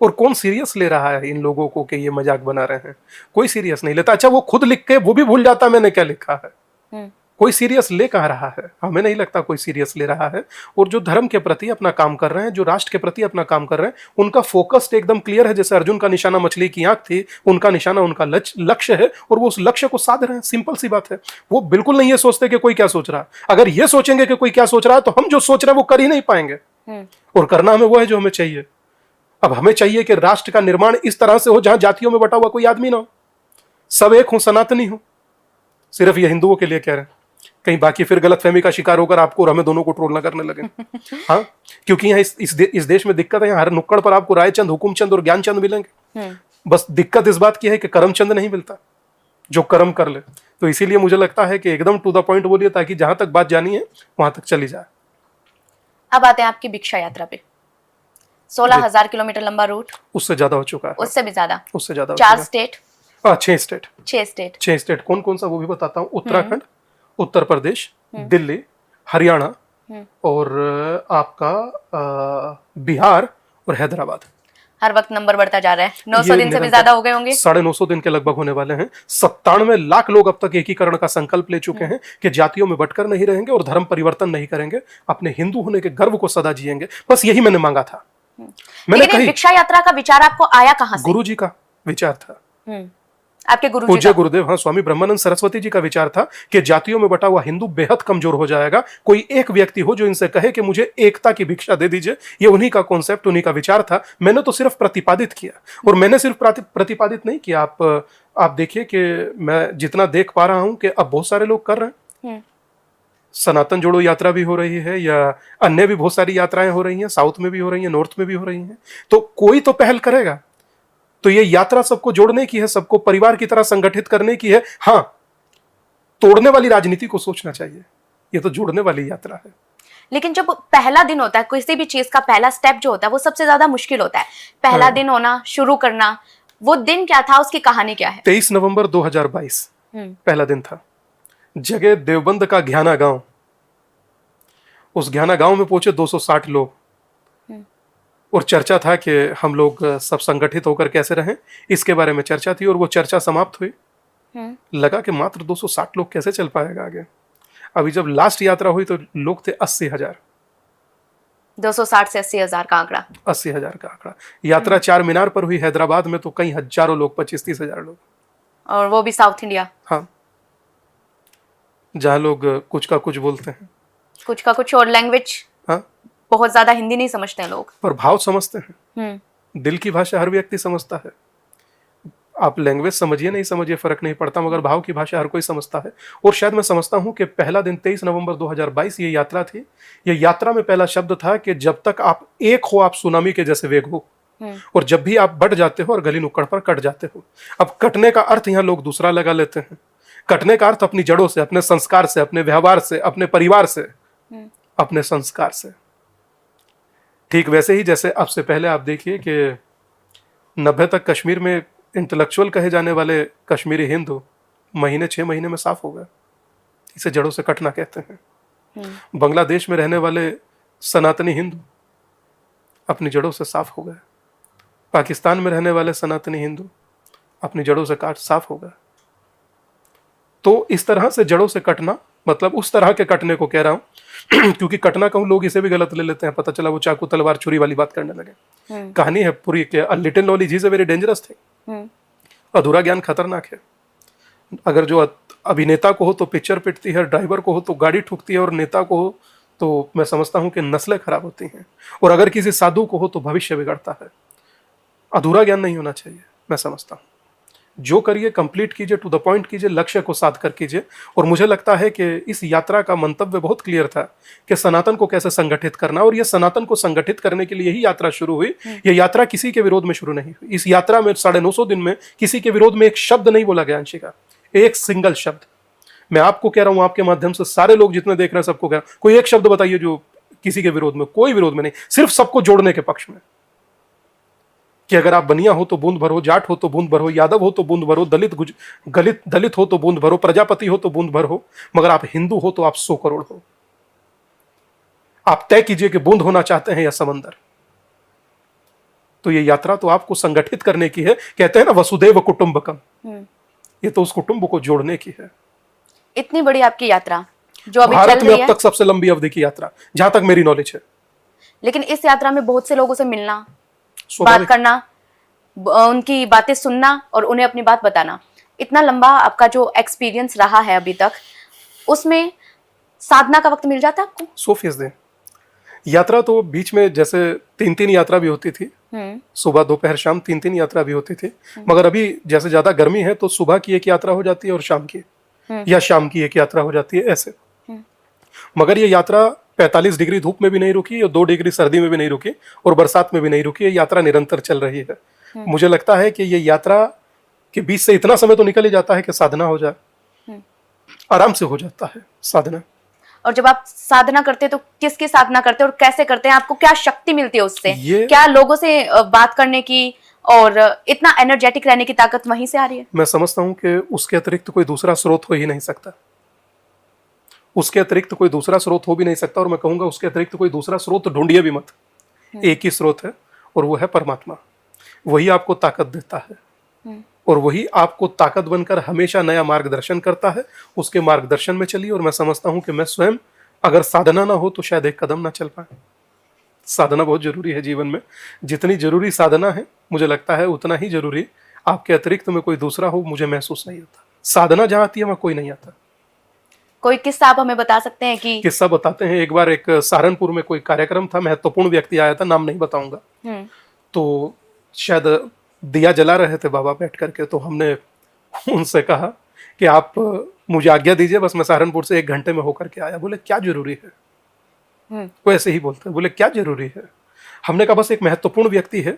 और कौन सीरियस ले रहा है इन लोगों को कि ये मजाक बना रहे हैं? कोई सीरियस नहीं लेता। अच्छा, वो खुद लिख के वो भी भूल जाता मैंने क्या लिखा है। कोई सीरियस ले कहाँ रहा है? हमें नहीं लगता कोई सीरियस ले रहा है। और जो धर्म के प्रति अपना काम कर रहे हैं, जो राष्ट्र के प्रति अपना काम कर रहे हैं, उनका फोकस एकदम क्लियर है। जैसे अर्जुन का निशाना मछली की आंख थी, उनका निशाना उनका लक्ष्य है, और वो उस लक्ष्य को साध रहे हैं। सिंपल सी बात है। वो बिल्कुल नहीं ये सोचते कि कोई क्या सोच रहा है। अगर ये सोचेंगे कि कोई क्या सोच रहा है, तो हम जो सोच रहे हैं वो कर ही नहीं पाएंगे। और करना हमें वो है जो हमें चाहिए। अब हमें चाहिए कि राष्ट्र का निर्माण इस तरह से हो जहां जातियों में बटा हुआ कोई आदमी ना हो, सब एक हो, सनातनी हो। सिर्फ ये हिंदुओं के लिए कह रहे हैं, कहीं बाकी फिर गलतफहमी का शिकार होकर आपको और हमें दोनों को ट्रोल ना करने लगे। हाँ, क्योंकि यहाँ इस देश में दिक्कत है, यहाँ हर नुक्कड़ पर आपको रायचंद, हुकुमचंद और ज्ञानचंद मिलेंगे। बस दिक्कत इस बात की है कि करमचंद नहीं मिलता जो कर्म कर ले। तो इसीलिए मुझे लगता है कि एकदम टू द पॉइंट बोलिए, ताकि जहां तक बात जानी है वहां तक चली जाए। अब आते हैं आपकी भिक्षा यात्रा पे। 16,000 किलोमीटर लंबा रूट, उससे ज्यादा हो चुका है। उससे भी ज्यादा, उससे ज्यादा। 4 स्टेट, 6 स्टेट। कौन कौन सा वो भी बताता हूँ। उत्तराखंड, उत्तर प्रदेश, दिल्ली, हरियाणा, और आपका बिहार और हैदराबाद। हर वक्त नंबर बढ़ता जा रहा है। 900 दिन से भी ज्यादा हो गए होंगे। 950 दिन के लगभग होने वाले हैं। 97 लाख लोग अब तक एकीकरण का संकल्प ले चुके हैं कि जातियों में बटकर नहीं रहेंगे और धर्म परिवर्तन नहीं करेंगे, अपने हिंदू होने के गर्व को सदा जिएंगे। बस यही मैंने मांगा था। मैंने कही, भिक्षा यात्रा का विचार आपको आया कहां से? गुरुजी का विचार था। आपके गुरुजी पूज्य गुरुदेव, हाँ, स्वामी ब्रह्मानंद सरस्वती जी का विचार था कि जातियों में बटा हुआ हिंदू बेहद कमजोर हो जाएगा। कोई एक व्यक्ति हो जो इनसे कहे कि मुझे एकता की भिक्षा दे दीजिए। ये उन्हीं का कॉन्सेप्ट, उन्हीं का विचार था। मैंने तो सिर्फ प्रतिपादित किया। और मैंने सिर्फ प्रतिपादित नहीं किया। आप देखिए कि मैं जितना देख पा रहा हूं कि अब बहुत सारे लोग कर रहे हैं। सनातन जोड़ो यात्रा भी हो रही है, या अन्य भी बहुत सारी यात्राएं हो रही हैं। साउथ में भी हो रही हैं, नॉर्थ में भी हो रही हैं। तो कोई तो पहल करेगा। तो ये यात्रा सबको जोड़ने की है, सबको परिवार की तरह संगठित करने की है। हाँ, तोड़ने वाली राजनीति को सोचना चाहिए। ये तो जोड़ने वाली यात्रा है। लेकिन जब पहला दिन होता है किसी भी चीज का, पहला स्टेप जो होता है वो सबसे ज्यादा मुश्किल होता है। पहला दिन होना, शुरू करना, वो दिन क्या था, उसकी कहानी क्या है? 23 नवंबर 2022 पहला दिन था। जगह देवबंद का घ्याना गांव। उस घ्याना गांव में पहुंचे 260 लोग और चर्चा था कि हम लोग सब संगठित होकर कैसे रहें, इसके बारे में चर्चा थी। और वो चर्चा समाप्त हुई, लगा कि मात्र 260 लोग कैसे चल पाएगा आगे। अभी जब लास्ट यात्रा हुई तो लोग थे 80,000। 260 से 80,000 का आंकड़ा। 80,000 का आंकड़ा। यात्रा चार मीनार पर हुई हैदराबाद में, तो कई हजारों लोग, 25-30 हजार लोग, और वो भी साउथ इंडिया। हाँ, जहाँ लोग कुछ का कुछ बोलते हैं, कुछ का कुछ, और लैंग्वेज, हाँ, बहुत ज्यादा हिंदी नहीं समझते हैं लोग, पर भाव समझते हैं। दिल की भाषा हर व्यक्ति समझता है। आप लैंग्वेज समझिए नहीं समझिए फर्क नहीं पड़ता, मगर भाव की भाषा हर कोई समझता है। और शायद मैं समझता हूं कि पहला दिन 23 नवंबर 2022 ये यात्रा थी। ये यात्रा में पहला शब्द था कि जब तक आप एक हो, आप सुनामी के जैसे वेग हो, और जब भी आप बढ़ जाते हो और गली नुक्कड़ पर कट जाते हो। अब कटने का अर्थ यहाँ लोग दूसरा लगा लेते हैं। कटने का अर्थ अपनी जड़ों से, अपने संस्कार से, अपने व्यवहार से, अपने परिवार से, अपने संस्कार से। ठीक वैसे ही जैसे अब से पहले आप देखिए कि 90 तक कश्मीर में इंटेलेक्चुअल कहे जाने वाले कश्मीरी हिंदू 6 महीने में साफ हो गए। इसे जड़ों से कटना कहते हैं। बांग्लादेश में रहने वाले सनातनी हिंदू अपनी जड़ों से साफ हो गए। पाकिस्तान में रहने वाले सनातनी हिंदू अपनी जड़ों से साफ हो गए। तो इस तरह से जड़ों से कटना, मतलब उस तरह के कटने को कह रहा हूं क्योंकि कटना कहूं लोग इसे भी गलत ले लेते हैं। पता चला वो चाकू तलवार छुरी वाली बात करने लगे। कहानी है पूरी के a little knowledge is a very dangerous thing. अधूरा ज्ञान खतरनाक है। अगर जो अभिनेता को हो तो पिक्चर पिटती है, ड्राइवर को हो तो गाड़ी ठुकती है, और नेता को हो तो मैं समझता हूं कि नस्लें खराब होती हैं, और अगर किसी साधु को हो तो भविष्य बिगड़ता है। अधूरा ज्ञान नहीं होना चाहिए, मैं समझता हूं। जो करिए कंप्लीट कीजिए, टू द पॉइंट कीजिए, लक्ष्य को साध कर कीजिए। और मुझे लगता है कि इस यात्रा का मंतव्य बहुत क्लियर था कि सनातन को कैसे संगठित करना, और यह सनातन को संगठित करने के लिए ही यात्रा शुरू हुई। यह यात्रा किसी के विरोध में शुरू नहीं हुई। इस यात्रा में 950 दिन में किसी के विरोध में एक शब्द नहीं बोला गया अंशिका, एक सिंगल शब्द। मैं आपको कह रहा हूं, आपके माध्यम से सारे लोग जितने देख रहे हैं सबको कह रहा हूं, कोई एक शब्द बताइए जो किसी के विरोध में, कोई विरोध में नहीं, सिर्फ सबको जोड़ने के पक्ष में। कि अगर आप बनिया हो तो बूंद भरो, जाट हो तो बूंद भरो, यादव हो तो बूंद भरो, दलित हो तो बूंद भरो, प्रजापति हो तो बूंद भर हो, मगर आप हिंदू हो तो आप 100 करोड़ हो। आप तय कीजिए कि बूंद होना चाहते हैं या समंदर। तो ये यात्रा तो आपको संगठित करने की है। कहते हैं ना वसुदेव कुटुंबकम, ये तो उस कुटुंब को जोड़ने की है। इतनी बड़ी आपकी यात्रा जो अभी भारत चल में रही अब है, तक सबसे लंबी अवधि की यात्रा जहां तक मेरी नॉलेज है। लेकिन इस यात्रा में बहुत से लोगों से मिलना, बात स्वाभाविक। करना, उनकी बातें सुनना और उन्हें अपनी बात बताना, इतना लंबा आपका जो एक्सपीरियंस रहा है अभी तक, उसमें साधना का वक्त मिल जाता है आपको? 100%। यात्रा तो बीच में जैसे 3-3 यात्रा भी होती थी, सुबह दोपहर शाम 3-3 यात्रा भी होती थी। मगर अभी जैसे ज्यादा गर्मी है तो सुबह की एक यात्रा हो जाती है और शाम की, या शाम की एक यात्रा हो जाती है, ऐसे। मगर ये यात्रा 45 डिग्री धूप में भी नहीं रुकी और 2 डिग्री सर्दी में भी नहीं रुकी और बरसात में भी नहीं रुकी। ये यात्रा निरंतर चल रही है। मुझे लगता है कि ये यात्रा के बीच से इतना समय तो निकल ही जाता है कि साधना हो जाए, आराम से हो जाता है साधना। और जब आप साधना करते हैं तो किसकी साधना करते हैं और कैसे करते हैं? आपको क्या शक्ति मिलती है उससे? क्या लोगों से बात करने की और इतना एनर्जेटिक रहने की ताकत वहीं से आ रही है? मैं समझता हूं कि उसके अतिरिक्त कोई दूसरा स्रोत हो ही नहीं सकता। उसके अतिरिक्त कोई दूसरा स्रोत हो भी नहीं सकता, और मैं कहूंगा उसके अतिरिक्त कोई दूसरा स्रोत ढूंढिए भी मत। एक ही स्रोत है और वो है परमात्मा। वही आपको ताकत देता है और वही आपको ताकत बनकर हमेशा नया मार्गदर्शन करता है। उसके मार्गदर्शन में चलिए। और मैं समझता हूं कि मैं स्वयं, अगर साधना ना हो तो शायद एक कदम ना चल पाए। साधना बहुत जरूरी है जीवन में। जितनी जरूरी साधना है मुझे लगता है उतना ही जरूरी आपके अतिरिक्त में कोई दूसरा हो, मुझे महसूस नहीं होता। साधना जहां आती है वहां कोई नहीं आता। कोई किस्सा आप हमें बता सकते हैं? कि किस्सा बताते हैं। एक बार एक सहारनपुर में कोई कार्यक्रम था, महत्वपूर्ण व्यक्ति आया था, नाम नहीं बताऊंगा। तो शायद दिया जला रहे थे बाबा बैठ करके, तो हमने उनसे कहा कि आप मुझे आज्ञा दीजिए, बस मैं सहारनपुर से 1 घंटे में होकर के आया। बोले क्या जरूरी है? वो ऐसे ही बोलते हैं। बोले क्या जरूरी है? हमने कहा बस एक महत्वपूर्ण व्यक्ति है,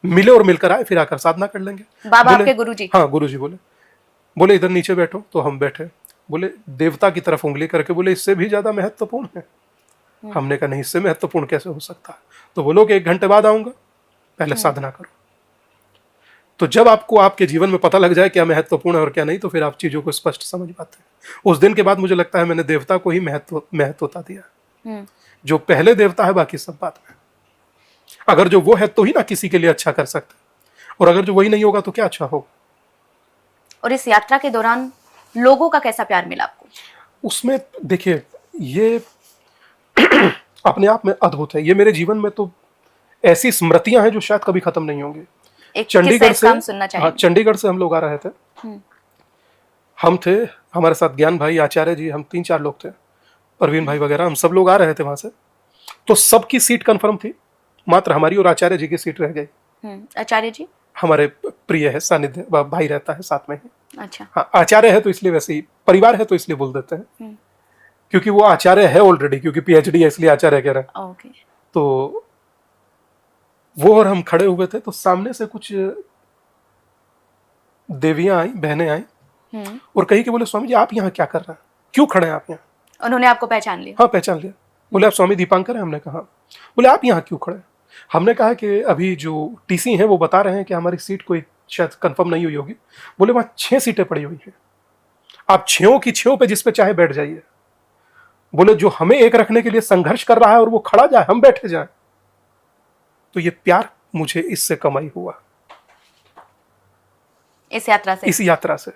मिले और मिलकर आए, फिर आकर साधना कर लेंगे। बाबा आपके गुरुजी? हाँ, गुरुजी बोले इधर नीचे बैठो। तो हम बैठे। बोले देवता की तरफ उंगली करके बोले इससे भी ज्यादा महत्वपूर्ण है। हमने कहा नहीं, इससे महत्वपूर्ण कैसे हो सकता है? तो बोलो कि 1 घंटे बाद आऊंगा, पहले साधना करो। तो जब आपको आपके जीवन में पता लग जाए क्या महत्वपूर्ण है और क्या नहीं, तो फिर आप चीजों को स्पष्ट समझ पाते हैं। उस दिन के बाद मुझे लगता है मैंने देवता को ही महत्वता दिया। जो पहले देवता है, बाकी सब बात में। अगर जो वो है तो ही ना किसी के लिए अच्छा कर सकते, और अगर जो वही नहीं होगा तो क्या अच्छा होगा। और इस यात्रा के दौरान लोगों का कैसा प्यार मिला आपको? उसमें देखिए, ये अपने आप में अद्भुत है। ये मेरे जीवन में तो ऐसी स्मृतियां हैं जो शायद कभी खत्म नहीं होंगी। एक चंडीगढ़ से, हम सुनना चाहेंगे। हाँ, चंडीगढ़ से हम लोग आ रहे थे। हम थे, हमारे साथ ज्ञान भाई, आचार्य जी, हम 3-4 लोग थे, परवीन भाई वगैरह, हम सब लोग आ रहे थे वहां से। तो सबकी सीट कंफर्म थी, मात्र हमारी और आचार्य जी की सीट रह गई। आचार्य जी हमारे प्रिय है, सानिध्य भाई रहता है साथ में ही। अच्छा। हाँ, आचार्य है तो इसलिए, वैसे ही परिवार है तो इसलिए बोल देते हैं, क्योंकि वो आचार्य है ऑलरेडी, क्योंकि पीएचडी है इसलिए आचार्य कह रहे हैं। ओके। तो वो और हम खड़े हुए थे, तो सामने से कुछ देवियां आई, बहनें आई, और कही कि बोले स्वामी जी आप यहाँ क्या कर रहे हैं, क्यों खड़े हैं आप यहाँ? उन्होंने आपको पहचान लिया? हाँ, पहचान लिया। बोले आप स्वामी दीपांकर हैं? हमने कहा। बोले आप यहाँ क्यों खड़े हैं? हमने कहा कि अभी जो टीसी हैं वो बता रहे हैं कि हमारी सीट कोई शायद कंफर्म नहीं हुई होगी। बोले वहां 6 सीटें पड़ी हुई हैं, आप 6 की 6 पे जिस पे चाहे बैठ जाइए। बोले जो हमें एक रखने के लिए संघर्ष कर रहा है और वो खड़ा जाए, हम बैठे जाए। तो ये प्यार मुझे इससे कमाई हुआ, इस यात्रा से। इस यात्रा से।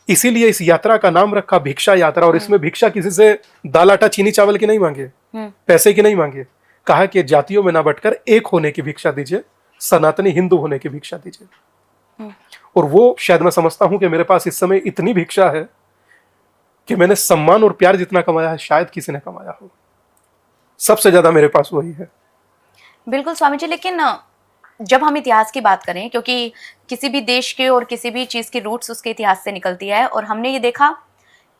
इसीलिए इस यात्रा का नाम रखा भिक्षा यात्रा। और इसमें भिक्षा किसी से दाल आटा चीनी चावल की नहीं मांगे, पैसे की नहीं मांगे। कहा कि जातियों में ना बटकर एक होने की भिक्षा दीजिए, सनातनी हिंदू होने की भिक्षा दीजिए। और वो शायद मैं समझता हूं कि मेरे पास इस समय इतनी भिक्षा है कि मैंने सम्मान और प्यार जितना कमाया है शायद किसी ने कमाया हो। सबसे ज्यादा मेरे पास वही है। बिल्कुल स्वामी जी, लेकिन जब हम इतिहास की बात करें, क्योंकि किसी भी देश के और किसी भी चीज़ की रूट्स उसके इतिहास से निकलती है, और हमने ये देखा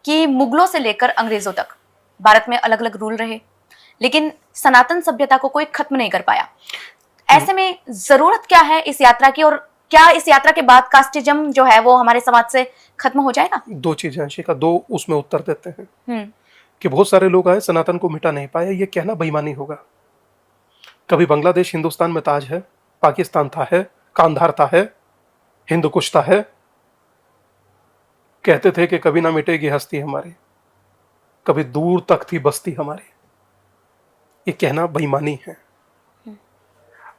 कि मुगलों से लेकर अंग्रेज़ों तक भारत में अलग अलग रूल रहे, लेकिन सनातन सभ्यता को कोई खत्म नहीं कर पाया। ऐसे में ज़रूरत क्या है इस यात्रा की, और क्या इस यात्रा के बाद कास्टिज्म जो है वो हमारे समाज से खत्म हो जाएगा? 2 चीजें अंशिका, 2 उसमें उत्तर देते हैं। कि बहुत सारे लोग आए, सनातन को मिटा नहीं पाए, ये कहना बेईमानी होगा। कभी बांग्लादेश हिंदुस्तान में ताज है, पाकिस्तान था है, कांधार था है, हिंदू कुश था है। कहते थे कि कभी ना मिटेगी हस्ती हमारी, कभी दूर तक थी बस्ती हमारी। ये कहना बेईमानी है।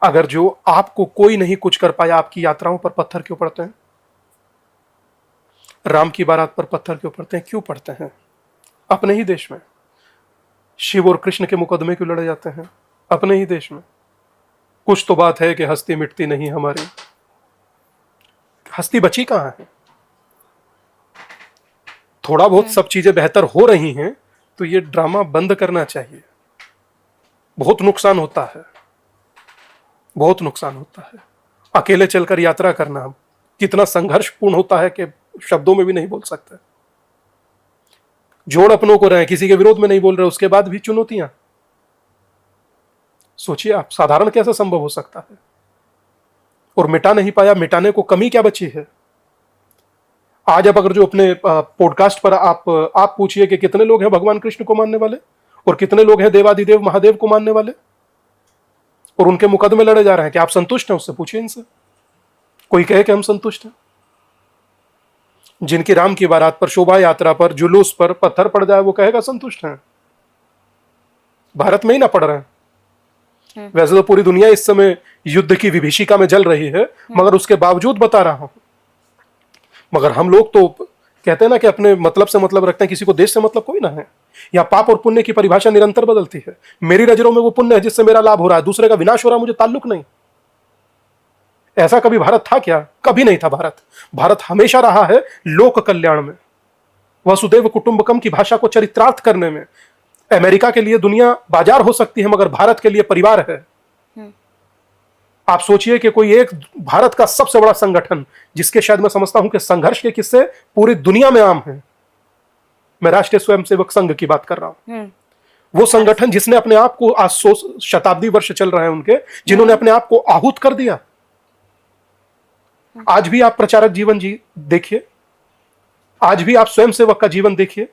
अगर जो आपको कोई नहीं कुछ कर पाया, आपकी यात्राओं पर पत्थर क्यों पड़ते हैं? राम की बारात पर पत्थर क्यों पड़ते हैं? क्यों पड़ते हैं? अपने ही देश में। शिव और कृष्ण के मुकदमे क्यों लड़े जाते हैं? अपने ही देश में। कुछ तो बात है कि हस्ती मिटती नहीं हमारी। हस्ती बची कहां है? थोड़ा बहुत सब चीजें बेहतर हो रही हैं, तो ये ड्रामा बंद करना चाहिए। बहुत नुकसान होता है, बहुत नुकसान होता है। अकेले चलकर यात्रा करना कितना संघर्षपूर्ण होता है कि शब्दों में भी नहीं बोल सकते। जोड़ अपनों को रहे, किसी के विरोध में नहीं बोल रहे, उसके बाद भी चुनौतियां। सोचिए आप, साधारण कैसे संभव हो सकता है? और मिटा नहीं पाया, मिटाने को कमी क्या बची है? आज अब अगर जो अपने पॉडकास्ट पर आप पूछिए कि कितने लोग हैं भगवान कृष्ण को मानने वाले और कितने लोग हैं देवादिदेव महादेव को मानने वाले, और उनके मुकदमे लड़े जा रहे हैं, कि आप संतुष्ट हैं? उससे पूछिए इनसे। कोई कहे कि हम संतुष्ट हैं? जिनकी राम की बारात पर, शोभा यात्रा पर, जुलूस पर पत्थर पड़ जाए, वो कहेगा संतुष्ट हैं? भारत में ही ना पड़ रहे हैं। वैसे तो पूरी दुनिया इस समय युद्ध की विभीषिका में जल रही है, मगर उसके बावजूद बता रहा हूं, मगर हम लोग तो कहते हैं ना कि अपने मतलब से मतलब रखते हैं, किसी को देश से मतलब कोई ना है। या पाप और पुण्य की परिभाषा निरंतर बदलती है। मेरी नजरों में वो पुण्य है जिससे मेरा लाभ हो रहा है, दूसरे का विनाश हो रहा है, मुझे ताल्लुक नहीं। ऐसा कभी भारत था क्या? कभी नहीं था भारत। भारत हमेशा रहा है लोक कल्याण में, वसुदैव कुटुंबकम की भाषा को चरित्रार्थ करने में। अमेरिका के लिए दुनिया बाजार हो सकती है, मगर भारत के लिए परिवार है। आप सोचिए कि कोई एक भारत का सबसे बड़ा संगठन, जिसके शायद मैं समझता हूं कि संघर्ष के किस्से पूरी दुनिया में आम हैं। मैं राष्ट्रीय स्वयंसेवक संघ की बात कर रहा हूं। वो संगठन जिसने अपने आप को, आज 100 शताब्दी वर्ष चल रहे हैं उनके, जिन्होंने अपने आप को आहूत कर दिया। आज भी आप प्रचारक जीवन जी देखिए, आज भी आप स्वयंसेवक का जीवन देखिए,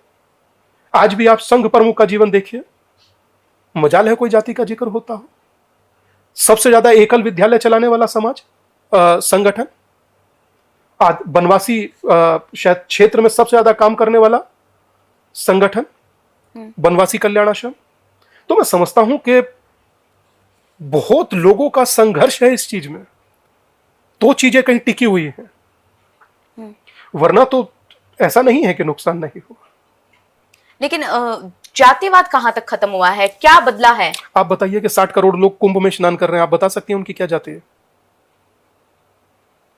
आज भी आप संघ प्रमुख का जीवन देखिए। मजाल है कोई जाति का जिक्र होता हो? सबसे ज्यादा एकल विद्यालय चलाने वाला समाज, संगठन, बनवासी शायद क्षेत्र में सबसे ज्यादा काम करने वाला संगठन, बनवासी कल्याण आश्रम। तो मैं समझता हूं कि बहुत लोगों का संघर्ष है इस चीज में, तो चीजें कहीं टिकी हुई हैं, वरना तो ऐसा नहीं है कि नुकसान नहीं हुआ। लेकिन जातिवाद कहां तक खत्म हुआ है, क्या बदला है? आप बताइए कि 60 करोड़ लोग कुंभ में स्नान कर रहे हैं, आप बता सकती हैं उनकी क्या जाति है?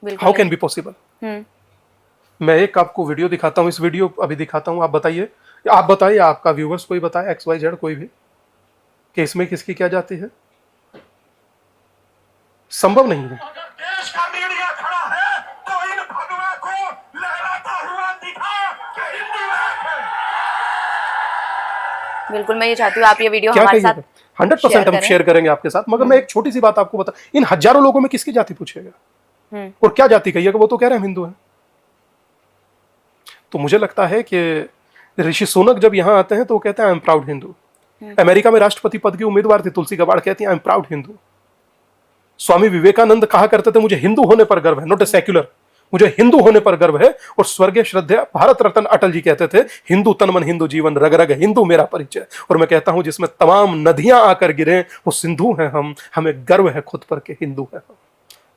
How can be possible? मैं एक आपको वीडियो दिखाता हूं, इस वीडियो अभी दिखाता हूं, आप बताइए, आप बताइए, आपका व्यूवर्स कोई बताए, XYZ कोई भी, कि इसमें किसकी क्या जाति है? संभव नहीं है। अगर देश का मीडिया खड़ा है तो इन भगवा को लहराता हुआ दिखा कि हिंदू एक है। बिल्कुल, मैं ये चाहती हूँ आप ये वीडियो क्या हमारे कहिए? साथ 100% हम शेयर करेंगे आपके साथ, मगर मैं एक छोटी सी बात आपको बता, इन हजारों लोगों में किसकी जाति पूछेगा और क्या जाति कहिएगा? वो तो कह रहे हैं हम हिंदू हैं। तो मुझे लगता है कि ऋषि सुनक जब यहां आते हैं तो वो कहते हैं I am proud Hindu. America में राष्ट्रपति पद की उम्मीदवार थी तुलसी गबाड़, कहती है I am proud Hindu. Swami Vivekananda कहा करते थे मुझे हिंदू होने पर गर्व है, नॉट ए सेक्युलर, मुझे हिंदू होने पर गर्व है। और स्वर्गीय श्रद्धेय भारत रत्न अटल जी कहते थे हिंदू तन मन हिंदू जीवन, रग रग हिंदू मेरा परिचय। और मैं कहता हूं जिसमें तमाम नदियां आकर गिरे वो सिंधु हैं हम, हमें गर्व है खुद पर के हिंदू हैं हम।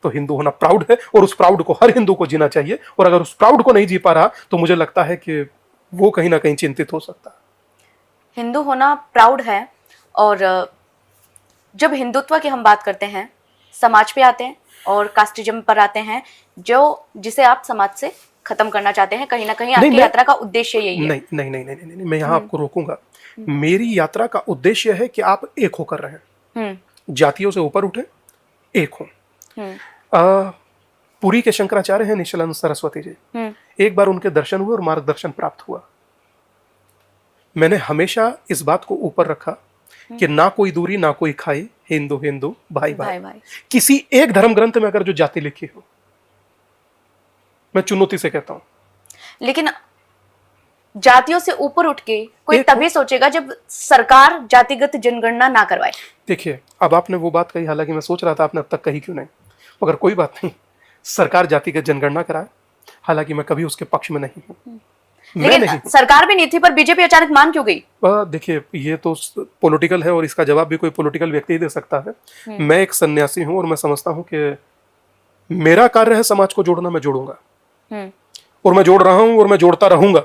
तो हिंदू होना प्राउड है और उस प्राउड को हर हिंदू को जीना चाहिए। और अगर उस प्राउड को नहीं जी पा रहा तो मुझे लगता है कि वो कहीं ना कहीं चिंतित हो सकता है। हिंदू होना प्राउड है। और जब हिंदुत्व की हम बात करते हैं, समाज पे आते हैं और कास्टिज्म पर आते हैं, जो जिसे आप समाज से खत्म करना चाहते हैं, कहीं ना कहीं आपकी यात्रा का उद्देश्य यही है। नहीं नहीं नहीं नहीं नहीं, नहीं, मैं यहाँ आपको रोकूंगा। मेरी यात्रा का उद्देश्य है कि आप एक होकर रहें, जातियों से ऊपर उठे, एक हो। पुरी के शंकराचार्य हैं निशिलानंद सरस्वती जी, एक बार उनके दर्शन हुए और मार्गदर्शन प्राप्त हुआ। मैंने हमेशा इस बात को ऊपर रखा कि ना कोई दूरी ना कोई खाई, हिंदू हिंदू भाई भाई। किसी एक धर्म ग्रंथ में अगर जो जाति लिखी हो, मैं चुनौती से कहता हूं। लेकिन जातियों से ऊपर उठ के कोई तभी सोचेगा जब सरकार जातिगत जनगणना ना करवाए। देखिए, अब आपने वो बात कही, हालांकि मैं सोच रहा था आपने अब तक कही क्यों नहीं, मगर कोई बात नहीं, सरकार जातिगत जनगणना कराए, हालांकि मैं कभी उसके पक्ष में नहीं हूं। लेकिन सरकार भी नहीं थी पर बीजेपी अचानक मान क्यों गई? देखिए, ये तो पॉलिटिकल है और इसका जवाब भी कोई पॉलिटिकल व्यक्ति ही दे सकता है। मैं एक सन्यासी हूं और मैं समझता हूं कि मेरा कार्य है समाज को जोड़ना, मैं जोड़ूंगा और मैं जोड़ रहा हूं और मैं जोड़ता रहूंगा।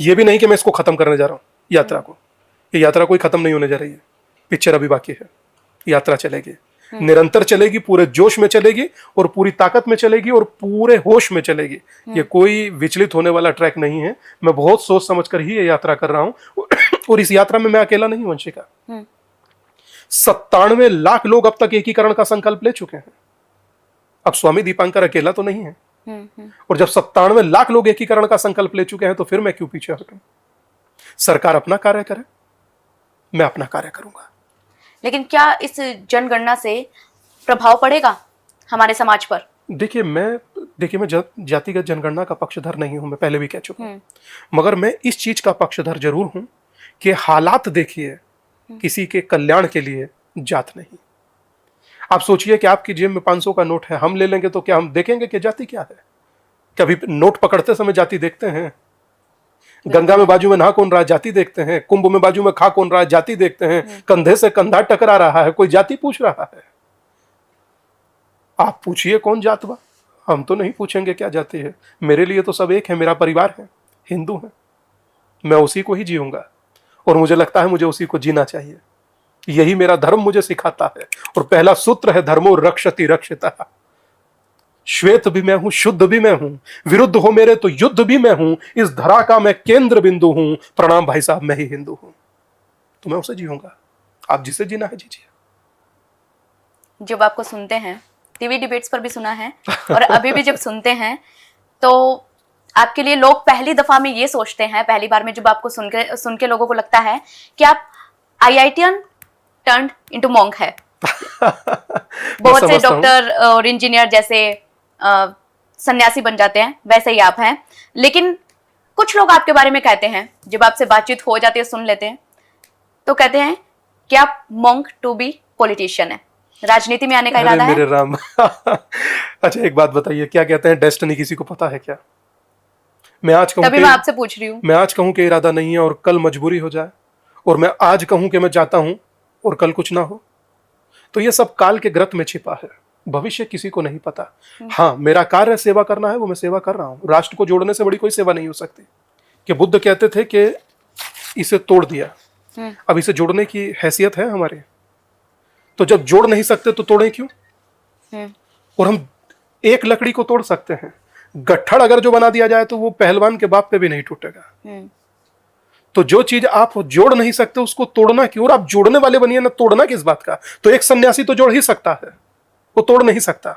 ये भी नहीं कि मैं इसको खत्म करने जा रहा हूं यात्रा को। ये यात्रा कोई खत्म नहीं होने जा रही है, पिक्चर अभी बाकी है, यात्रा चलेगी, निरंतर चलेगी, पूरे जोश में चलेगी और पूरी ताकत में चलेगी और पूरे होश में चलेगी। ये कोई विचलित होने वाला ट्रैक नहीं है। मैं बहुत सोच समझ कर ही ये यात्रा कर रहा हूं और इस यात्रा में मैं अकेला नहीं हूं वंशिका। 97 लाख लोग अब तक एकीकरण का संकल्प ले चुके हैं। अब स्वामी दीपांकर अकेला तो नहीं है। और जब 97 लाख लोग एकीकरण का संकल्प ले चुके हैं तो फिर मैं क्यों पीछे हटूं? सरकार अपना कार्य करे, मैं अपना कार्य करूंगा। लेकिन क्या इस जनगणना से प्रभाव पड़ेगा हमारे समाज पर? देखिए मैं जातिगत जनगणना का पक्षधर नहीं हूं, मैं पहले भी कह चुका हूं, मगर मैं इस चीज का पक्षधर जरूर हूं कि हालात देखिए, किसी के कल्याण के लिए जात नहीं। आप सोचिए कि आपकी जेब में 500 का नोट है, हम ले लेंगे तो क्या हम देखेंगे कि जाति क्या है? कभी नोट पकड़ते समय जाति देखते हैं? गंगा में बाजू में नहा कौन रहा है, जाति देखते हैं। कुंभ में बाजू में खा कौन रहा है, जाति देखते हैं। कंधे से कंधा टकरा रहा है, कोई जाति पूछ रहा है? आप पूछिए कौन जात बा, हम तो नहीं पूछेंगे क्या जाति है। मेरे लिए तो सब एक है, मेरा परिवार है, हिंदू है, मैं उसी को ही जीऊंगा और मुझे लगता है मुझे उसी को जीना चाहिए। यही मेरा धर्म मुझे सिखाता है और पहला सूत्र है धर्मो रक्षति रक्षिता। श्वेत भी मैं हूं, शुद्ध भी मैं हूं, विरुद्ध हो मेरे तो युद्ध भी मैं हूं, इस धरा का मैं केंद्र बिंदु हूं, प्रणाम भाई साहब मैं ही हिंदू हूं। तो मैं उसे जीऊंगा, आप जिसे जीना है जीजिए। जब आपको सुनते हैं, टीवी डिबेट्स पर भी सुना है और अभी भी जब सुनते हैं, तो आपके लिए लोग पहली दफा में ये सोचते हैं, पहली बार में जब आपको सुन के लोगों को लगता है कि आप IITian टर्न्ड इनटू मॉन्क है। बहुत से डॉक्टर और इंजीनियर जैसे सन्यासी बन जाते हैं, वैसे ही आप हैं। लेकिन कुछ लोग आपके बारे में कहते हैं, जब आपसे बातचीत हो जाती है, सुन लेते हैं, तो कहते हैं क्या monk to be politician है? राजनीति में आने का अरे इरादा है? मेरे राम अच्छा एक बात बताइए, क्या कहते हैं डेस्टिनी, किसी को पता है क्या? मैं आज कहूं तभी मैं आपसे पूछ रही हूँ। मैं आज कहूं कि इरादा नहीं है और कल मजबूरी हो जाए, और मैं आज कहूं कि मैं जाता हूं और कल कुछ ना हो, तो ये सब काल के ग्रत में छिपा है, भविष्य किसी को नहीं पता। हाँ, मेरा कार्य सेवा करना है, वो मैं सेवा कर रहा हूं। राष्ट्र को जोड़ने से बड़ी कोई सेवा नहीं हो सकती। कि बुद्ध कहते थे कि इसे तोड़ दिया, अब इसे जोड़ने की हैसियत है हमारे, तो जब जोड़ नहीं सकते तो तोड़ें क्यों? और हम एक लकड़ी को तोड़ सकते हैं, गट्ठड़ अगर जो बना दिया जाए तो वो पहलवान के बाप पे भी नहीं टूटेगा। तो जो चीज आप जोड़ नहीं सकते उसको तोड़ना क्यों? और आप जोड़ने वाले बनिए ना, तोड़ना किस बात का? तो एक सन्यासी तो जोड़ ही सकता है, वो तोड़ नहीं सकता।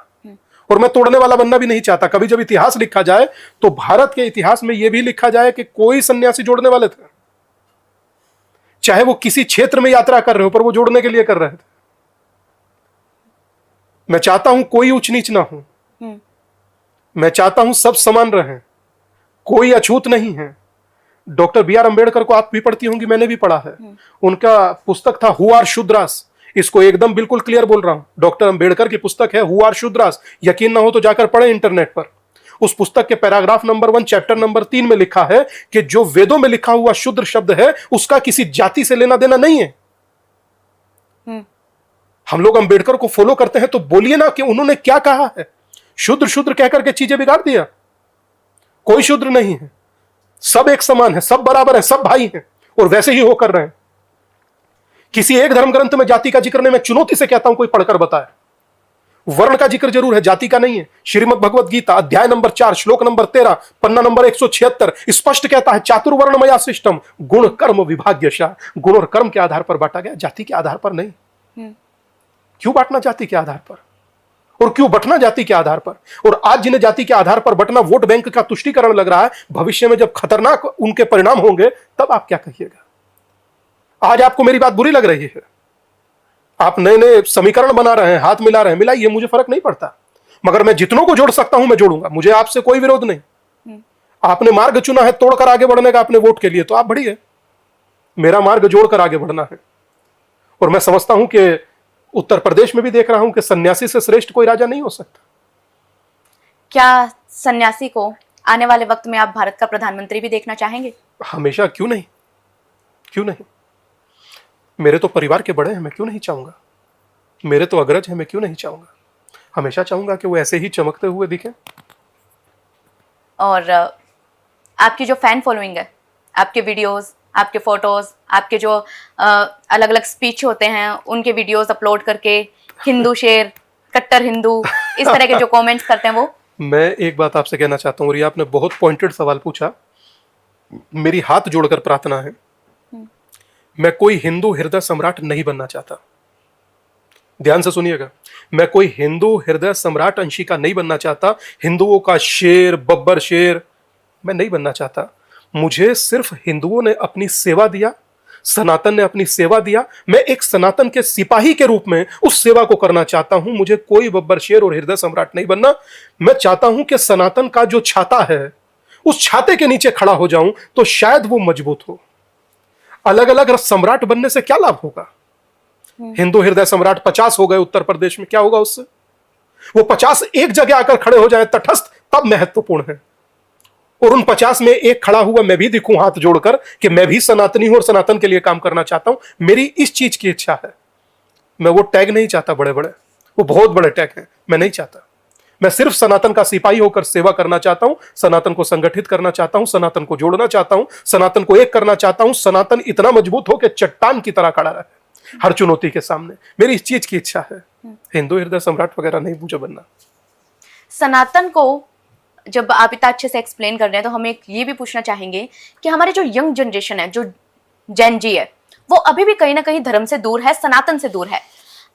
और मैं तोड़ने वाला बनना भी नहीं चाहता। कभी जब इतिहास लिखा जाए तो भारत के इतिहास में यह भी लिखा जाए कि कोई सन्यासी जोड़ने वाले थे, चाहे वो किसी क्षेत्र में यात्रा कर रहे हो, पर वो जोड़ने के लिए कर रहे थे। मैं चाहता हूं कोई ऊंच नीच ना हो, मैं चाहता हूं सब समान रहें, कोई अछूत नहीं है। डॉक्टर बी आर अम्बेडकर को आप भी पढ़ती होंगी, मैंने भी पढ़ा है। उनका पुस्तक था हु आर शूद्रास। इसको एकदम बिल्कुल क्लियर बोल रहा हूं, डॉक्टर अम्बेडकर की पुस्तक है हु आर शूद्रास। यकीन ना हो तो जाकर पढ़े इंटरनेट पर। उस पुस्तक के पैराग्राफ नंबर 1 चैप्टर नंबर 3 में लिखा है कि जो वेदों में लिखा हुआ शूद्र शब्द है उसका किसी जाति से लेना देना नहीं है। हम लोग अम्बेडकर को फॉलो करते हैं तो बोलिए ना कि उन्होंने क्या कहा है। शूद्र शूद्र कहकर के चीजें बिगाड़ दिया। कोई शूद्र नहीं है, सब एक समान है, सब बराबर है, सब भाई हैं, और वैसे ही होकर रहे हैं। किसी एक धर्म ग्रंथ में जाति का जिक्र नहीं, मैं चुनौती से कहता हूं कोई पढ़कर बताए। वर्ण का जिक्र जरूर है, जाति का नहीं है। श्रीमद् भगवत गीता अध्याय नंबर 4 श्लोक नंबर 13 पन्ना नंबर 176 स्पष्ट कहता है चातुर्वर्णमया सिस्टम गुण कर्म विभाग्यशः। गुण और कर्म के आधार पर बांटा गया, जाति के आधार पर नहीं। क्यों बांटना जाति के आधार पर, और क्यों बंटना जाति के आधार पर? और आज जिन्हें जाति के आधार पर बंटना वोट बैंक का तुष्टीकरण लग रहा है, भविष्य में जब खतरनाक उनके परिणाम होंगे तब आप क्या कहिएगा? आज आपको मेरी बात बुरी लग रही है, आप नए नए समीकरण बना रहे हैं, हाथ मिला रहे हैं, मिलाइए, मुझे फर्क नहीं पड़ता। मगर मैं जितनों को जोड़ सकता हूं मैं जोड़ूंगा, मुझे आपसे कोई विरोध नहीं। आपने मार्ग चुना है तोड़कर आगे बढ़ने का अपने वोट के लिए, तो आप बढ़िए। मेरा मार्ग जोड़कर आगे बढ़ना है। और मैं समझता हूं कि उत्तर प्रदेश में भी देख रहा हूं कि सन्यासी से श्रेष्ठ कोई राजा नहीं हो सकता। क्या सन्यासी को आने वाले वक्त में आप भारत का प्रधानमंत्री भी देखना चाहेंगे? हमेशा, क्यों नहीं, क्यों नहीं। मेरे तो परिवार के बड़े हैं, मैं क्यों नहीं चाहूंगा। मेरे तो अग्रज हैं, मैं क्यों नहीं चाहूंगा। हमेशा चाहूंगा कि वो ऐसे ही चमकते हुए दिखें। और आपकी जो फैन फॉलोइंग है, आपके वीडियोस, आपके फोटोज, आपके जो अलग अलग स्पीच होते हैं उनके वीडियोस अपलोड करके हिंदू शेर, कट्टर हिंदू, इस तरह के जो कमेंट्स करते हैं वो। मैं एक बात आपसे कहना चाहता हूँ, और ये आपने बहुत पॉइंटेड सवाल पूछा। मेरी हाथ जोड़कर प्रार्थना है, मैं कोई हिंदू हृदय सम्राट नहीं बनना चाहता। ध्यान से सुनिएगा, मैं कोई हिंदू हृदय सम्राट अंशिका नहीं बनना चाहता। हिंदुओं का शेर, बब्बर शेर मैं नहीं बनना चाहता। मुझे सिर्फ हिंदुओं ने अपनी सेवा दिया, सनातन ने अपनी सेवा दिया। मैं एक सनातन के सिपाही के रूप में उस सेवा को करना चाहता हूं। मुझे कोई बब्बर शेर और हृदय सम्राट नहीं बनना। मैं चाहता हूं कि सनातन का जो छाता है उस छाते के नीचे खड़ा हो जाऊं तो शायद वो मजबूत हो। अलग अलग सम्राट बनने से क्या लाभ होगा? हिंदू हृदय सम्राट 50 हो गए उत्तर प्रदेश में, क्या होगा उससे? वो 50 एक जगह आकर खड़े हो जाए तटस्थ, तब महत्वपूर्ण है। और उन 50 में एक खड़ा हुआ मैं भी दिखूं हाथ जोड़कर कि मैं भी सनातनी हूं और सनातन के लिए काम करना चाहता हूं। मेरी इस चीज की इच्छा है। मैं वो टैग नहीं चाहता बड़े बड़े, वो बहुत बड़े टैग हैं, मैं नहीं चाहता। मैं सिर्फ सनातन का सिपाही होकर सेवा करना चाहता हूं, सनातन को संगठित करना चाहता हूं, सनातन को जोड़ना चाहता हूं, सनातन को एक करना चाहता हूं। सनातन इतना मजबूत हो कि चट्टान की तरह खड़ा रहे हर चुनौती के सामने। मेरी इस चीज की इच्छा है। हिंदू हृदय सम्राट वगैरह नहीं मुझे बनना। सनातन को जब आप इतना अच्छे से एक्सप्लेन कर रहे हैं तो हम एक ये भी पूछना चाहेंगे कि हमारे जो यंग जनरेशन है, जो जेन जी है, वो अभी भी कहीं ना कहीं धर्म से दूर है, सनातन से दूर है।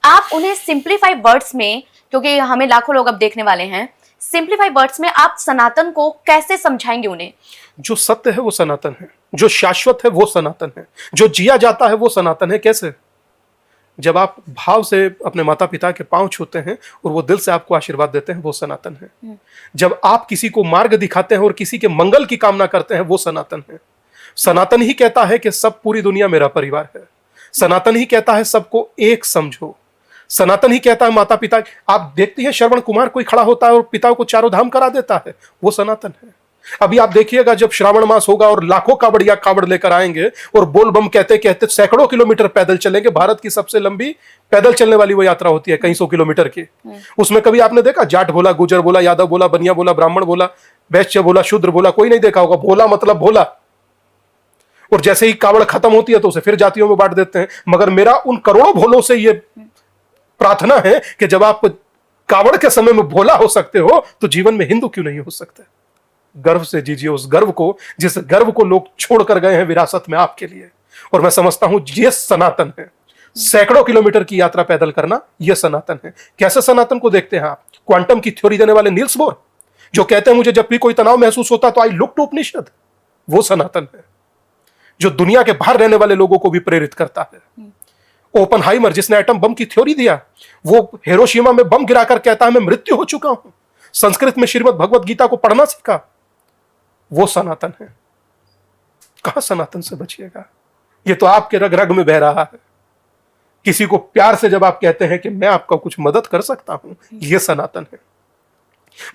आप उन्हें सिंप्लीफाई वर्ड्स में, क्योंकि हमें लाखों लोग अब देखने वाले हैं, सिंप्लीफाई वर्ड्स में आप सनातन को कैसे समझाएंगे उन्हें? जो सत्य है वो सनातन है, जो शाश्वत है वो सनातन है, जो जिया जाता है वो सनातन है। कैसे? जब आप भाव से अपने माता पिता के पांव छूते हैं और वो दिल से आपको आशीर्वाद देते हैं, वो सनातन है। जब आप किसी को मार्ग दिखाते हैं और किसी के मंगल की कामना करते हैं, वो सनातन है। सनातन ही कहता है कि सब पूरी दुनिया मेरा परिवार है। सनातन ही कहता है सबको एक समझो, सनातन ही कहता है माता पिता। आप देखते हैं श्रवण कुमार कोई खड़ा होता है और पिता को चारों धाम करा देता है, वो सनातन है। अभी आप देखिएगा जब श्रावण मास होगा और लाखों कावड़िया कावड़ लेकर आएंगे और बोल बम कहते कहते सैकड़ों किलोमीटर पैदल चलेंगे। भारत की सबसे लंबी पैदल चलने वाली वो यात्रा होती है, कई सौ किलोमीटर की। उसमें कभी आपने देखा जाट बोला, गुजर बोला, यादव बोला, बनिया बोला, ब्राह्मण बोला, वैश्य बोला, शूद्र बोला? कोई नहीं देखा होगा। भोला मतलब भोला। और जैसे ही कावड़ खत्म होती है तो उसे फिर जातियों में बांट देते हैं। मगर मेरा उन करोड़ों भोलों से ये प्रार्थना है कि जब आप कावड़ के समय में भोला हो सकते हो तो जीवन में हिंदू क्यों नहीं हो सकते? गर्व से जीजिए उस गर्व को, जिस गर्व को लोग छोड़कर गए हैं विरासत में आपके लिए। और मैं समझता हूं ये सनातन है। सैकड़ों किलोमीटर की यात्रा पैदल करना, यह सनातन है। कैसे सनातन को देखते हैं आप? क्वांटम की थ्योरी देने वाले नील्स बोर, जो कहते हैं मुझे जब भी कोई तनाव महसूस होता तो आई लुक टू उपनिषद, वो सनातन है। जो दुनिया के बाहर रहने वाले लोगों को भी प्रेरित करता है। ओपनहाइमर जिसने एटम बम की थ्योरी दिया, वो हिरोशिमा में बम गिराकर कहता है मैं मृत्यु हो चुका हूं। संस्कृत में श्रीमद् भगवत गीता को पढ़ना सीखा, वो सनातन है। कहां सनातन से बचिएगा? ये तो आपके रग रग में बह रहा है। किसी को प्यार से जब आप कहते हैं कि मैं आपका कुछ मदद कर सकता हूं, यह सनातन है।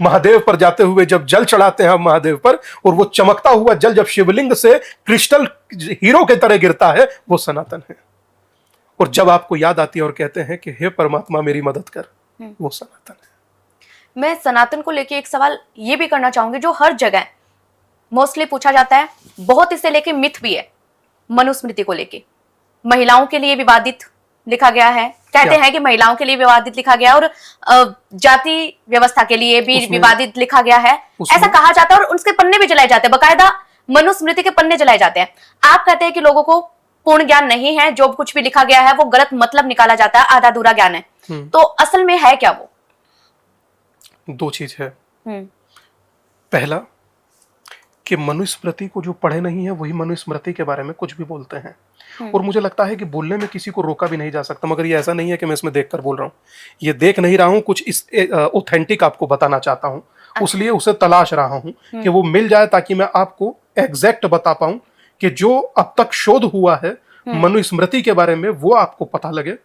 महादेव पर जाते हुए जब जल चढ़ाते हैं हम महादेव पर, और वो चमकता हुआ जल जब शिवलिंग से क्रिस्टल हीरो के तरह गिरता है, वो सनातन है। और जब आपको याद आती है और कहते हैं कि हे परमात्मा मेरी मदद कर, वो सनातन है। मैं सनातन को लेके एक सवाल ये भी करना चाहूंगी जो हर जगह मोस्टली पूछा जाता है, बहुत इसे लेके मिथ भी है। मनुस्मृति को लेके महिलाओं के लिए विवादित लिखा गया है, कहते हैं कि महिलाओं के लिए विवादित लिखा गया और जाति व्यवस्था के लिए भी विवादित लिखा गया है, ऐसा कहा जाता है। और उसके पन्ने भी जलाए जाते हैं, बकायदा मनुस्मृति के पन्ने जलाए जाते हैं। आप कहते हैं कि लोगों को पूर्ण ज्ञान नहीं है, जो कुछ भी लिखा गया है वो गलत मतलब निकाला जाता है, आधा अधूरा ज्ञान है। तो असल में है क्या वो? दो चीज है। पहला कि मनुस्मृति को जो पढ़े नहीं है वही मनुस्मृति के बारे में कुछ भी बोलते हैं। और मुझे लगता है कि बोलने में किसी को रोका भी नहीं जा सकता। मगर ये ऐसा नहीं है कि मैं इसमें देखकर बोल रहा हूँ, ये देख नहीं रहा हूँ, कुछ इस ऑथेंटिक आपको बताना चाहता हूँ, उसलिए उसे तलाश रहा हूँ कि वो मिल जाए ताकि मैं आपको एग्जैक्ट बता पाऊं कि जो अब तक शोध हुआ है मनुस्मृति के बारे में वो आपको पता लगे।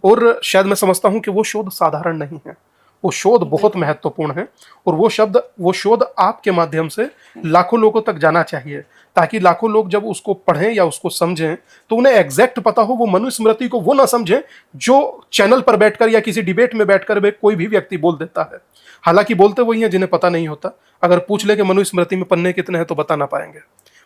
और शायद मैं समझता हूं कि वो शोध साधारण नहीं है, वो शोध बहुत महत्वपूर्ण है। और वो शोध आपके माध्यम से लाखों लोगों तक जाना चाहिए, ताकि लाखों लोग जब उसको पढ़ें या उसको समझें तो उन्हें एग्जैक्ट पता हो। वो मनुस्मृति को वो ना समझें जो चैनल पर बैठकर या किसी डिबेट में बैठकर कोई भी व्यक्ति बोल देता है। हालांकि बोलते वही हैं जिन्हें पता नहीं होता। अगर पूछ ले कि मनुस्मृति में पन्ने कितने हैं तो बता ना पाएंगे,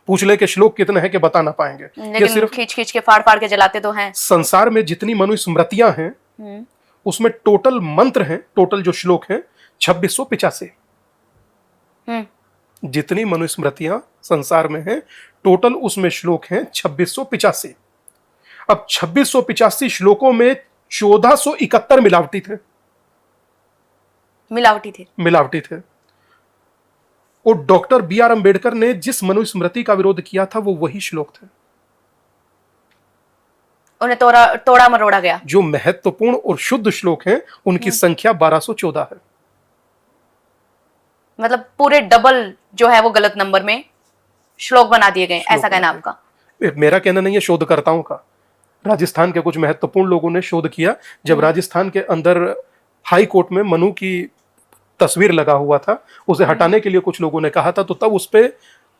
पूछ ले कि श्लोक कितने हैं कि बता ना पाएंगे। लेकिन सिर्फ खींच के फाड़ फाड़ के जलाते तो हैं। संसार में जितनी मनुस्मृतियां हैं उसमें टोटल मंत्र हैं, टोटल जो श्लोक हैं 2685। जितनी मनुस्मृतियां संसार में हैं टोटल उसमें श्लोक हैं 2685। अब 2685 श्लोकों में 1471 मिलावटी थे। और डॉक्टर B.R. अम्बेडकर ने जिस मनुस्मृति का विरोध किया था वो वही श्लोक थे। उन्हें तोड़ा मरोड़ा गया। जो महत्वपूर्ण और शुद्ध श्लोक हैं उनकी संख्या 1214 है। मतलब पूरे डबल जो है वो गलत नंबर में श्लोक बना दिए गए, ऐसा कहना आपका? मेरा कहना नहीं है, शोधकर्ताओं का। राजस्थान के कुछ महत्वपूर्ण लोगों ने शोध किया। जब राजस्थान के अंदर हाई कोर्ट में मनु की तस्वीर लगा हुआ था, उसे हटाने के लिए कुछ लोगों ने कहा था, तो तब उस पे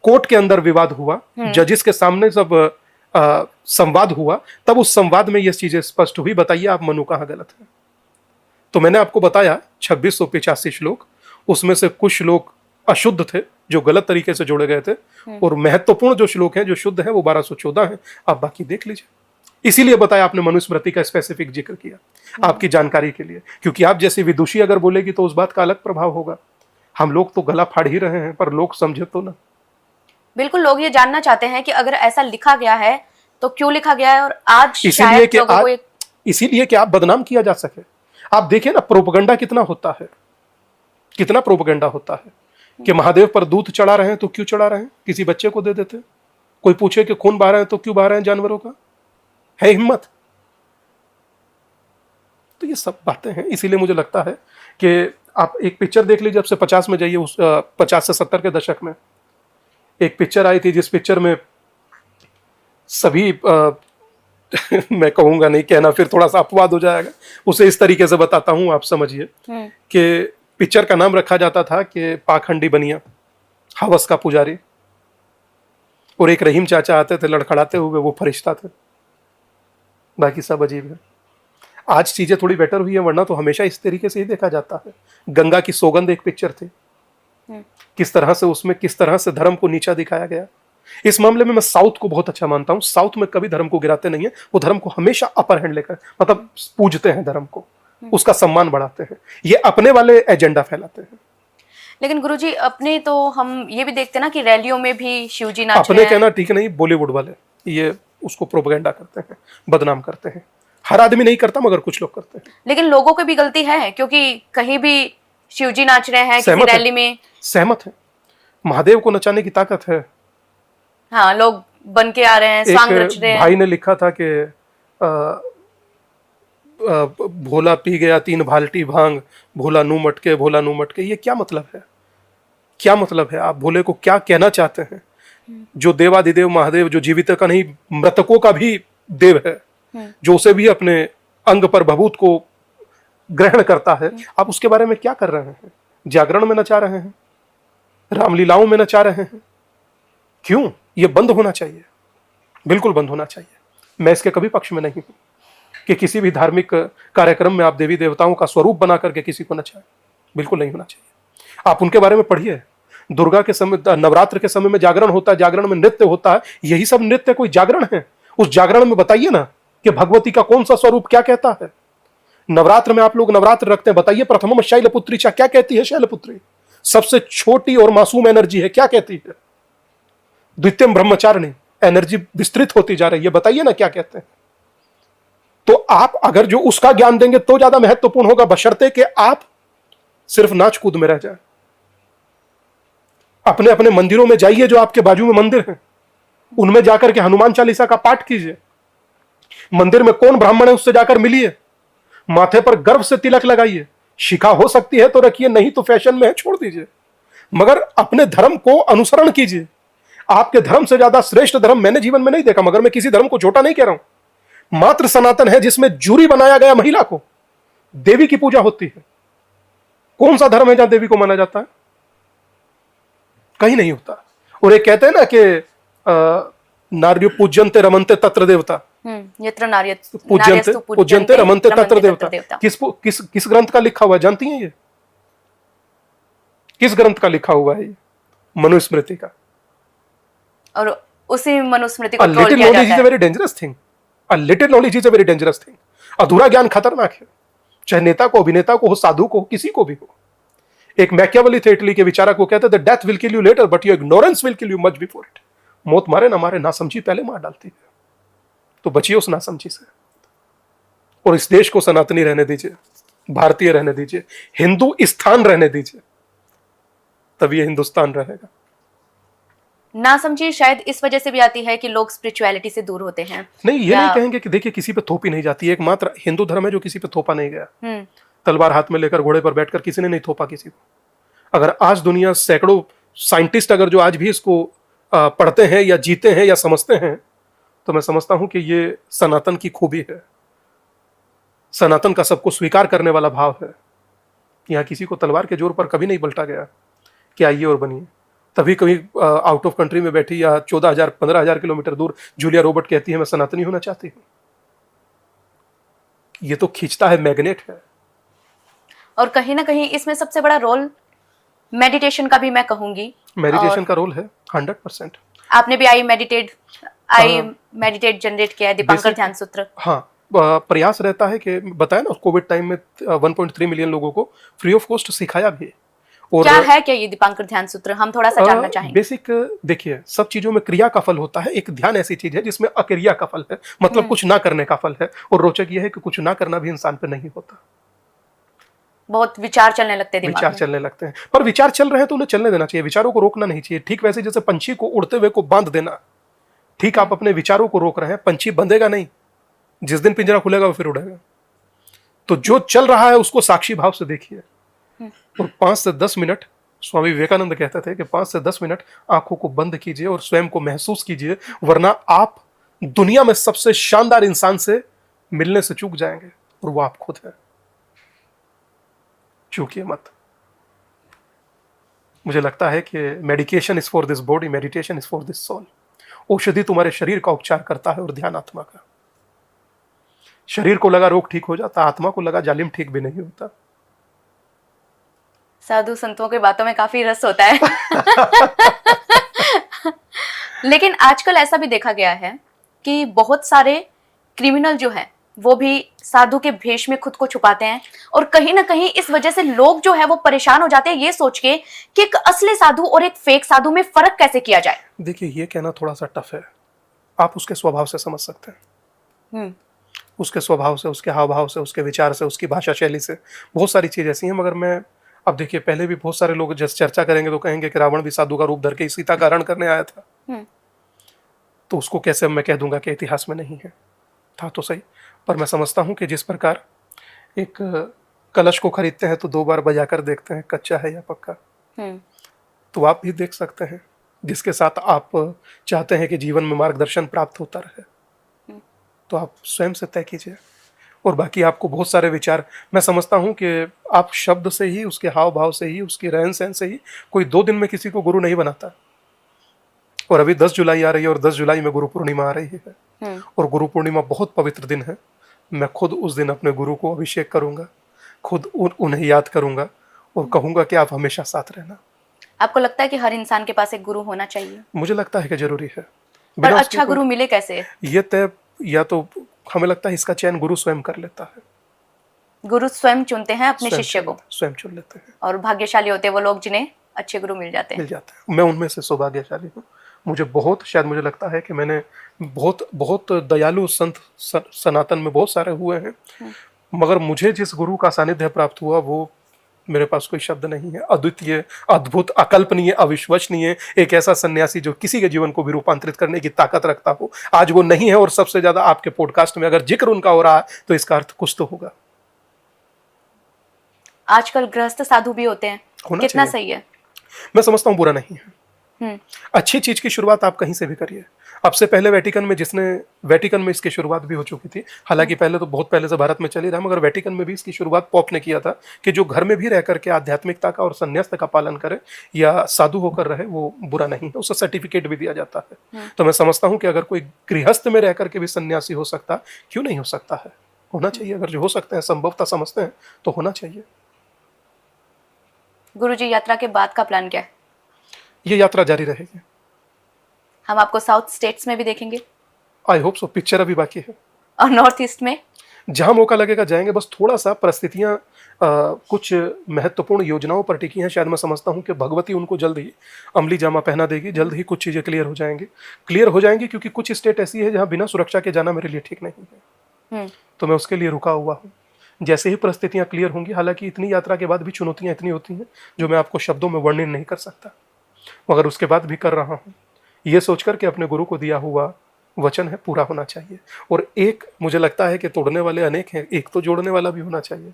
कोर्ट के अंदर विवाद हुआ, जजिस के सामने जब संवाद हुआ, तब उस संवाद में ये चीजें स्पष्ट हुई। बताइए आप मनु कहाँ गलत है? तो मैंने आपको बताया 2685 श्लोक, उसमें से कुछ श्लोक अशुद्ध थे जो गलत तरीके से जोड़े गए थे, और महत्वपूर्ण जो श्लोक हैं जो शुद्ध हैं वो 1214 हैं। आप बाकी देख लीजिए। इसीलिए बताया आपने मनुस्मृति का स्पेसिफिक जिक्र किया आपकी जानकारी के लिए, क्योंकि आप जैसे विदुषी अगर बोलेगी तो उस बात का अलग प्रभाव होगा। हम लोग तो गला फाड़ ही रहे हैं, पर लोग समझे तो ना। बिल्कुल, लोग ये जानना चाहते हैं कि अगर ऐसा लिखा गया है तो क्यों लिखा गया है, और आज इसीलिए कि आप बदनाम किया जा सके। आप देखिए ना प्रोपेगेंडा कितना होता है, कितना प्रोपेगेंडा होता है कि महादेव पर दूध चढ़ा रहे हैं तो क्यों चढ़ा रहे हैं, किसी बच्चे को दे देते। कोई पूछे कि खून बहा रहे हैं तो क्यों बहा रहे हैं जानवरों का, है हिम्मत। तो ये सब बातें हैं। इसीलिए मुझे लगता है कि आप एक पिक्चर देख लीजिए, जब से 50 में जाइए, 50 से 70 के दशक में एक पिक्चर आई थी जिस पिक्चर में सभी मैं कहूंगा नहीं, कहना फिर थोड़ा सा अपवाद हो जाएगा, उसे इस तरीके से बताता हूं, आप समझिए कि पिक्चर का नाम रखा जाता था कि पाखंडी बनिया, हवस का पुजारी, और एक रहीम चाचा आते थे लड़खड़ाते हुए, वो फरिश्ता थे, बाकी सब अजीब है। आज चीजें थोड़ी बेटर हुई है, वरना तो हमेशा इस तरीके से ही देखा जाता है। गंगा की सौगंध एक पिक्चर थी, किस तरह से उसमें किस तरह से धर्म को नीचा दिखाया गया। इस मामले में मैं साउथ को बहुत अच्छा मानता हूं। साउथ में कभी धर्म को गिराते नहीं है, वो धर्म को हमेशा अपर हैंड लेकर, मतलब पूजते हैं धर्म को, उसका सम्मान बढ़ाते हैं। ये अपने वाले एजेंडा फैलाते हैं। लेकिन गुरुजी अपने तो हम ये भी देखते ना कि रैलियों में भी शिवजी नाच अपने रहे हैं। कहना ठीक नहीं, बॉलीवुड वाले ये उसको प्रोपेगेंडा करते हैं, बदनाम करते हैं। हर आदमी नहीं करता, मगर कुछ लोग करते हैं। लेकिन लोगों की भी गलती है, क्योंकि कहीं भी शिवजी नाच रहे हैं किसी सहमत है। रैली में। सहमत है, महादेव को नचाने की ताकत है। हाँ, लोग बन के आ रहे हैं, स्वांग रच रहे एक हैं। भाई ने लिखा था कि भोला पी गया 3 बाल्टी भांग, भोला नू मटके, भोला नू मटके। ये क्या मतलब है? क्या मतलब है? आप भोले को क्या कहना चाहते हैं? जो देवाधिदेव महादेव, जो जीवित का नहीं मृतकों का भी देव है, जो उसे भी अपने अंग पर भभूत को ग्रहण करता है, आप उसके बारे में क्या कर रहे हैं? जागरण में नचा रहे हैं, रामलीलाओं में नचा रहे हैं। क्यों? ये बंद होना चाहिए, बिल्कुल बंद होना चाहिए। मैं इसके कभी पक्ष में नहीं हूं कि किसी भी धार्मिक कार्यक्रम में आप देवी देवताओं का स्वरूप बना करके किसी को नचाएं, बिल्कुल नहीं होना चाहिए। आप उनके बारे में पढ़िए। दुर्गा के समय, नवरात्र के समय में जागरण होता है, जागरण में नृत्य होता है। यही सब नृत्य कोई जागरण है? उस जागरण में बताइए ना कि भगवती का कौन सा स्वरूप क्या कहता है। नवरात्र में आप लोग नवरात्र रखते हैं, बताइए प्रथमम शैलपुत्री चा क्या कहती है? शैलपुत्री सबसे छोटी और मासूम एनर्जी है, क्या कहती है? द्वितीयम ब्रह्मचारिणी, एनर्जी विस्तृत होती जा रही है, बताइए ना क्या कहते हैं। तो आप अगर जो उसका ज्ञान देंगे तो ज्यादा महत्वपूर्ण होगा, बशर्ते कि आप सिर्फ नाच कूद में रह जाए। अपने अपने मंदिरों में जाइए, जो आपके बाजू में मंदिर हैं, उनमें जाकर के हनुमान चालीसा का पाठ कीजिए। मंदिर में कौन ब्राह्मण है उससे जाकर मिलिए, माथे पर गर्व से तिलक लगाइए। शिखा हो सकती है तो रखिए, नहीं तो फैशन में है छोड़ दीजिए, मगर अपने धर्म को अनुसरण कीजिए। आपके धर्म से ज्यादा श्रेष्ठ धर्म मैंने जीवन में नहीं देखा, मगर मैं किसी धर्म को छोटा नहीं कह रहा हूं। मात्र सनातन है जिसमें जूरी बनाया गया महिला को, देवी की पूजा होती है। कौन सा धर्म है जहां देवी को माना जाता है? कहीं नहीं होता। और ये कहते हैं ना कि नार्यो पूज्यन्ते रमन्ते तत्र देवता, यत्र नार्यस्तु पूज्यन्ते रमन्ते तत्र देवता। किस ग्रंथ का लिखा हुआ है जानती हैं? ये किस ग्रंथ का लिखा हुआ है? ये मनुस्मृति का। और उसी मनुस्मृति को A ट्रोल little किया knowledge जाता is a है। very dangerous thing. A little knowledge is a very dangerous thing. अधूरा ज्ञान खतरनाक है, चाहे नेता को, अभिनेता को हो, साधु को हो, किसी को भी हो। एक मैकियावेली थे इटली के विचारक, को कहते थे death will kill you later but your ignorance will kill you much before it. मौत मारे ना मारे, नासमझी पहले मार डालती है। तो बचिए उस नासमझी से, और इस देश को सनातनी रहने दीजिए, भारतीय रहने दीजिए, हिंदू स्थान रहने दीजिए, तभी ये हिंदुस्तान रहेगा। ना समझिए शायद इस वजह से भी आती है कि लोग स्पिरिचुअलिटी से दूर होते हैं। नहीं, ये नहीं कहेंगे कि देखिए किसी पे थोपी नहीं जाती। एकमात्र हिंदू धर्म है जो किसी पे थोपा नहीं गया। तलवार हाथ में लेकर घोड़े पर बैठकर किसी ने नहीं थोपा किसी को। अगर आज दुनिया सैकड़ों साइंटिस्ट अगर जो आज भी इसको पढ़ते हैं या जीते हैं या समझते हैं, तो मैं समझता हूं कि ये सनातन की खूबी है। सनातन का सबको स्वीकार करने वाला भाव है। यहाँ किसी को तलवार के जोर पर कभी नहीं पलटा गया कि आइए और बनिए। तभी कभी आउट ऑफ कंट्री में बैठी या 14,000 15,000 किलोमीटर दूर जूलिया रॉबर्ट कहती है मैं सनातनी होना चाहती हूँ। ये तो खींचता है, मैग्नेट है। और कहीं ना कहीं इसमें सबसे बड़ा रोल मेडिटेशन का भी मैं कहूंगी। मेडिटेशन का रोल है 100%। आपने भी आई मेडिटेट जनरेट किया है, दीपांकर ध्यान सूत्र। हाँ, प्रयास रहता है कि बताया ना, कोविड टाइम में 1.3 मिलियन लोगों को फ्री ऑफ कॉस्ट सिखाया भी। और क्या है क्या ये दीपांकर ध्यान सूत्र, हम थोड़ा सा जानना चाहेंगे। बेसिक देखिए, सब चीजों में क्रिया का फल होता है। एक ध्यान ऐसी चीज है जिसमें अक्रिया का फल है, मतलब कुछ ना करने का फल है। और रोचक यह है कि कुछ ना करना भी इंसान पे नहीं होता। बहुत विचार चलने लगते हैं दिमाग विचार में। चलने लगते हैं, पर विचार चल रहे हैं तो उन्हें चलने देना चाहिए, विचारों को रोकना नहीं चाहिए। ठीक वैसे जैसे पंछी को उड़ते हुए को बांध देना, ठीक आप अपने विचारों को रोक रहे हैं, पंछी बंधेगा नहीं। जिस दिन पिंजरा खुलेगा वो फिर उड़ेगा। तो जो चल रहा है उसको साक्षी भाव से देखिए। और 5 से 10 मिनट, स्वामी विवेकानंद कहते थे कि 5 से 10 मिनट आंखों को बंद कीजिए और स्वयं को महसूस कीजिए, वरना आप दुनिया में सबसे शानदार इंसान से मिलने से चूक जाएंगे, और वो आप खुद हैं। चूकिए मत। मुझे लगता है कि medication is for this body, meditation is for this soul. औषधि तुम्हारे शरीर का उपचार करता है और ध्यान आत्मा का। शरीर को लगा रोग ठीक हो जाता, आत्मा को लगा जालिम ठीक भी नहीं होता। साधु संतों की बातों में काफी रस होता है। लेकिन आजकल ऐसा भी देखा गया है कि बहुत सारे क्रिमिनल जो है वो भी साधु के भेष में खुद को छुपाते हैं, और कहीं ना कहीं इस वजह से लोग जो है वो परेशान हो जाते हैं ये सोच के कि एक असली साधु और एक फेक साधु में फर्क कैसे किया जाए। देखिए, ये कहना थोड़ा सा टफ है। आप उसके स्वभाव से समझ सकते हैं, उसके स्वभाव से, उसके हाव भाव से, उसके विचार से, उसकी भाषा शैली से, बहुत सारी चीज ऐसी हैं। मगर मैं अब देखिए, पहले भी बहुत सारे लोग जब चर्चा करेंगे तो कहेंगे कि रावण भी साधु का रूप धर के सीता का हरण करने आया था। तो उसको कैसे मैं कह दूंगा कि इतिहास में नहीं है? था तो सही। पर मैं समझता हूं कि जिस प्रकार एक कलश को खरीदते हैं तो 2 बार बजाकर देखते हैं कच्चा है या पक्का, तो आप भी देख सकते हैं जिसके साथ आप चाहते हैं कि जीवन में मार्गदर्शन प्राप्त होता रहे, तो आप स्वयं से तय कीजिए। और बाकी आपको बहुत सारे विचार, मैं समझता हूं कि आप शब्द से ही, उसके हाव भाव से ही, उसकी रहन सहन से ही कोई 2 दिन में किसी को गुरु नहीं बनाता। और अभी 10 जुलाई आ रही है और 10 जुलाई में गुरु पूर्णिमा आ रही है, और गुरु पूर्णिमा बहुत पवित्र दिन है। मैं खुद उस दिन अपने गुरु को अभिषेक करूंगा, खुद उन्हें याद करूंगा और कहूंगा कि आप हमेशा साथ रहना। आपको लगता है कि हर इंसान के पास एक गुरु होना चाहिए? मुझे लगता है कि जरूरी है। पर अच्छा गुरु मिले कैसे? ये तय, या तो हमें लगता है इसका चयन गुरु स्वयं कर लेता है। गुरु स्वयं चुनते हैं अपने शिष्य को, स्वयं चुन लेते हैं। और भाग्यशाली होते हैं वो लोग जिन्हें अच्छे गुरु मिल जाते हैं। मैं उनमें से सौभाग्यशाली हूँ। मुझे मुझे लगता है कि मैंने बहुत दयालु संत सनातन में बहुत सारे हुए हैं, मगर मुझे जिस गुरु का सानिध्य प्राप्त हुआ वो, मेरे पास कोई शब्द नहीं है। अद्वितीय, अद्भुत, अकल्पनीय, अविश्वसनीय, एक ऐसा सन्यासी जो किसी के जीवन को भी रूपांतरित करने की ताकत रखता हो, आज वो नहीं है। और सबसे ज्यादा आपके पॉडकास्ट में अगर जिक्र उनका हो रहा है तो इसका अर्थ कुछ तो होगा। आजकल गृहस्थ साधु भी होते हैं, कितना सही है? मैं समझता हूँ बुरा नहीं है। अच्छी चीज की शुरुआत आप कहीं से भी करिए। अब से पहले वेटिकन में इसकी शुरुआत भी हो चुकी थी। हालांकि पहले तो बहुत पहले से भारत में चली रहा, मगर वेटिकन में भी इसकी शुरुआत पोप ने किया था कि जो घर में भी रह करके आध्यात्मिकता का और संन्यास्त का पालन करे या साधु होकर रहे, वो बुरा नहीं है। उसका सर्टिफिकेट भी दिया जाता है। तो मैं समझता हूँ कि अगर कोई गृहस्थ में रह करके भी सन्यासी हो सकता, क्यों नहीं हो सकता है? होना चाहिए। अगर जो हो सकते हैं, संभवता समझते हैं, तो होना चाहिए। गुरुजी, यात्रा के बाद का प्लान क्या है? ये यात्रा जारी रहेगी। हम आपको साउथ स्टेट्स में भी देखेंगे? I hope so. पिक्चर अभी बाकी है। और नॉर्थ ईस्ट में? जहां मौका लगेगा जाएंगे। बस थोड़ा सा परिस्थितियां कुछ महत्वपूर्ण योजनाओं पर टिकी हैं। शायद मैं समझता हूं कि भगवती उनको जल्द ही अमली जामा पहना देगी। जल्द ही कुछ चीजें क्लियर हो जाएंगी क्योंकि कुछ स्टेट ऐसी है जहां बिना सुरक्षा के जाना मेरे लिए ठीक नहीं है। तो मैं उसके लिए रुका हुआ हूँ। जैसे ही परिस्थितियां क्लियर होंगी, हालांकि इतनी यात्रा के बाद भी चुनौतियां इतनी होती हैं जो मैं आपको शब्दों में वर्णन नहीं कर सकता, मगर उसके बाद भी कर रहा हूँ, ये सोचकर के अपने गुरु को दिया हुआ वचन है पूरा होना चाहिए। और एक मुझे लगता है कि तोड़ने वाले अनेक हैं, एक तो जोड़ने वाला भी होना चाहिए।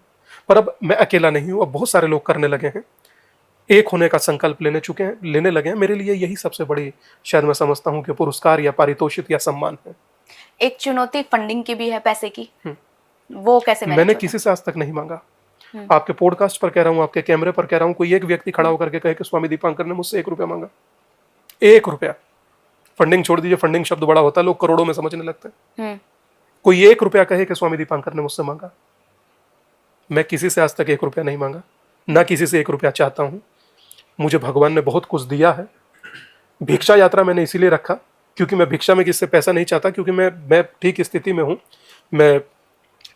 पर अब मैं अकेला नहीं हूँ, अब बहुत सारे लोग करने लगे हैं, एक होने का संकल्प लेने लगे हैं। मेरे लिए यही सबसे बड़ी, शायद मैं समझता हूँ कि पुरस्कार या पारितोषिक या सम्मान है। एक चुनौती फंडिंग की भी है, पैसे की। वो कैसे मैंने किसी से आज तक नहीं मांगा। आपके पॉडकास्ट पर कह रहा हूँ, आपके कैमरे पर कह रहा हूँ, कोई एक व्यक्ति खड़ा होकर के कहे कि स्वामी दीपांकर ने मुझसे 1 रुपया मांगा। 1 रुपया। फंडिंग छोड़ दीजिए, फंडिंग शब्द बड़ा होता है, लोग करोड़ों में समझने लगते हैं। कोई 1 रुपया कहे कि स्वामी दीपांकर ने मुझसे मांगा। मैं किसी से आज तक 1 रुपया नहीं मांगा, ना किसी से 1 रुपया चाहता हूँ। मुझे भगवान ने बहुत कुछ दिया है। भिक्षा यात्रा मैंने इसीलिए रखा क्योंकि मैं भिक्षा में किससे पैसा नहीं चाहता, क्योंकि मैं ठीक स्थिति में हूँ। मैं